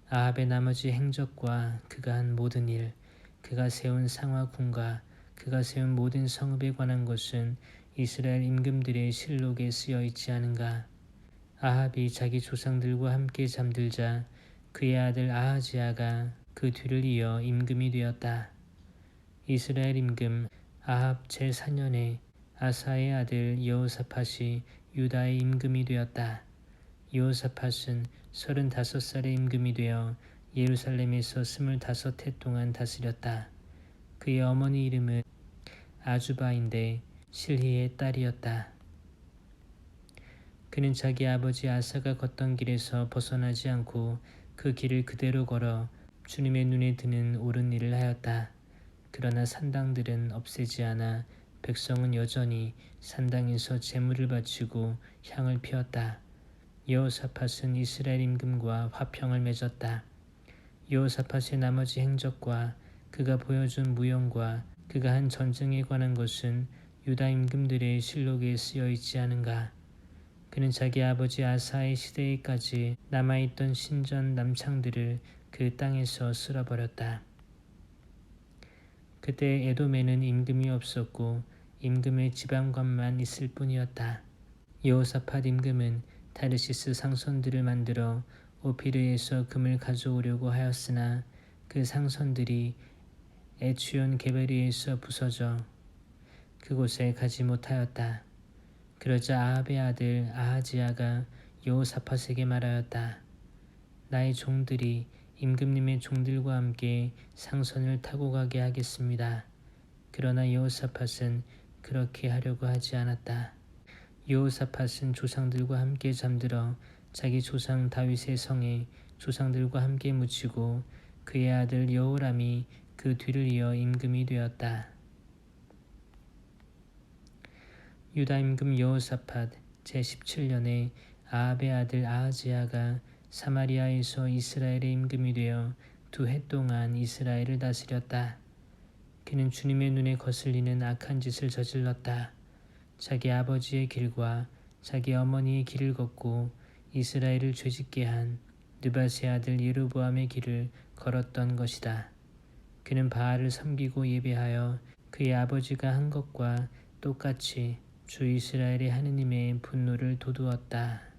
아합의 나머지 행적과 그가 한 모든 일, 그가 세운 상하궁과 그가 세운 모든 성읍에 관한 것은 이스라엘 임금들의 실록에 쓰여 있지 않은가. 아합이 자기 조상들과 함께 잠들자 그의 아들 아하지야가 그 뒤를 이어 임금이 되었다. 이스라엘 임금 아합 제4년에 아사의 아들 여호사밧이 유다의 임금이 되었다. 여호사밧은 35살의 임금이 되어 예루살렘에서 25해 동안 다스렸다. 그의 어머니 이름은 아주바인데 실히의 딸이었다. 그는 자기 아버지 아사가 걷던 길에서 벗어나지 않고 그 길을 그대로 걸어 주님의 눈에 드는 옳은 일을 하였다. 그러나 산당들은 없애지 않아 백성은 여전히 산당에서 제물을 바치고 향을 피웠다. 여호사밧은 이스라엘 임금과 화평을 맺었다. 여호사밧의 나머지 행적과 그가 보여준 무용과 그가 한 전쟁에 관한 것은 유다 임금들의 실록에 쓰여 있지 않은가. 그는 자기 아버지 아사의 시대에까지 남아있던 신전 남창들을 그 땅에서 쓸어버렸다. 그때 에돔에는 임금이 없었고 임금의 지방관만 있을 뿐이었다. 여호사밧 임금은 타르시스 상선들을 만들어 오피르에서 금을 가져오려고 하였으나 그 상선들이 에츠온 게베리에서 부서져 그곳에 가지 못하였다. 그러자 아합의 아들 아하지야가 여호사밧에게 말하였다. 나의 종들이 임금님의 종들과 함께 상선을 타고 가게 하겠습니다. 그러나 여호사밧은 그렇게 하려고 하지 않았다. 여호사밧은 조상들과 함께 잠들어 자기 조상 다윗의 성에 조상들과 함께 묻히고 그의 아들 여호람이 그 뒤를 이어 임금이 되었다. 유다 임금 여호사밧 제17년에 아합의 아들 아하지야가 사마리아에서 이스라엘의 임금이 되어 2해 동안 이스라엘을 다스렸다. 그는 주님의 눈에 거슬리는 악한 짓을 저질렀다. 자기 아버지의 길과 자기 어머니의 길을 걷고 이스라엘을 죄짓게 한 느밧의 아들 예로보암의 길을 걸었던 것이다. 그는 바알을 섬기고 예배하여 그의 아버지가 한 것과 똑같이 주 이스라엘의 하느님의 분노를 돋우었다.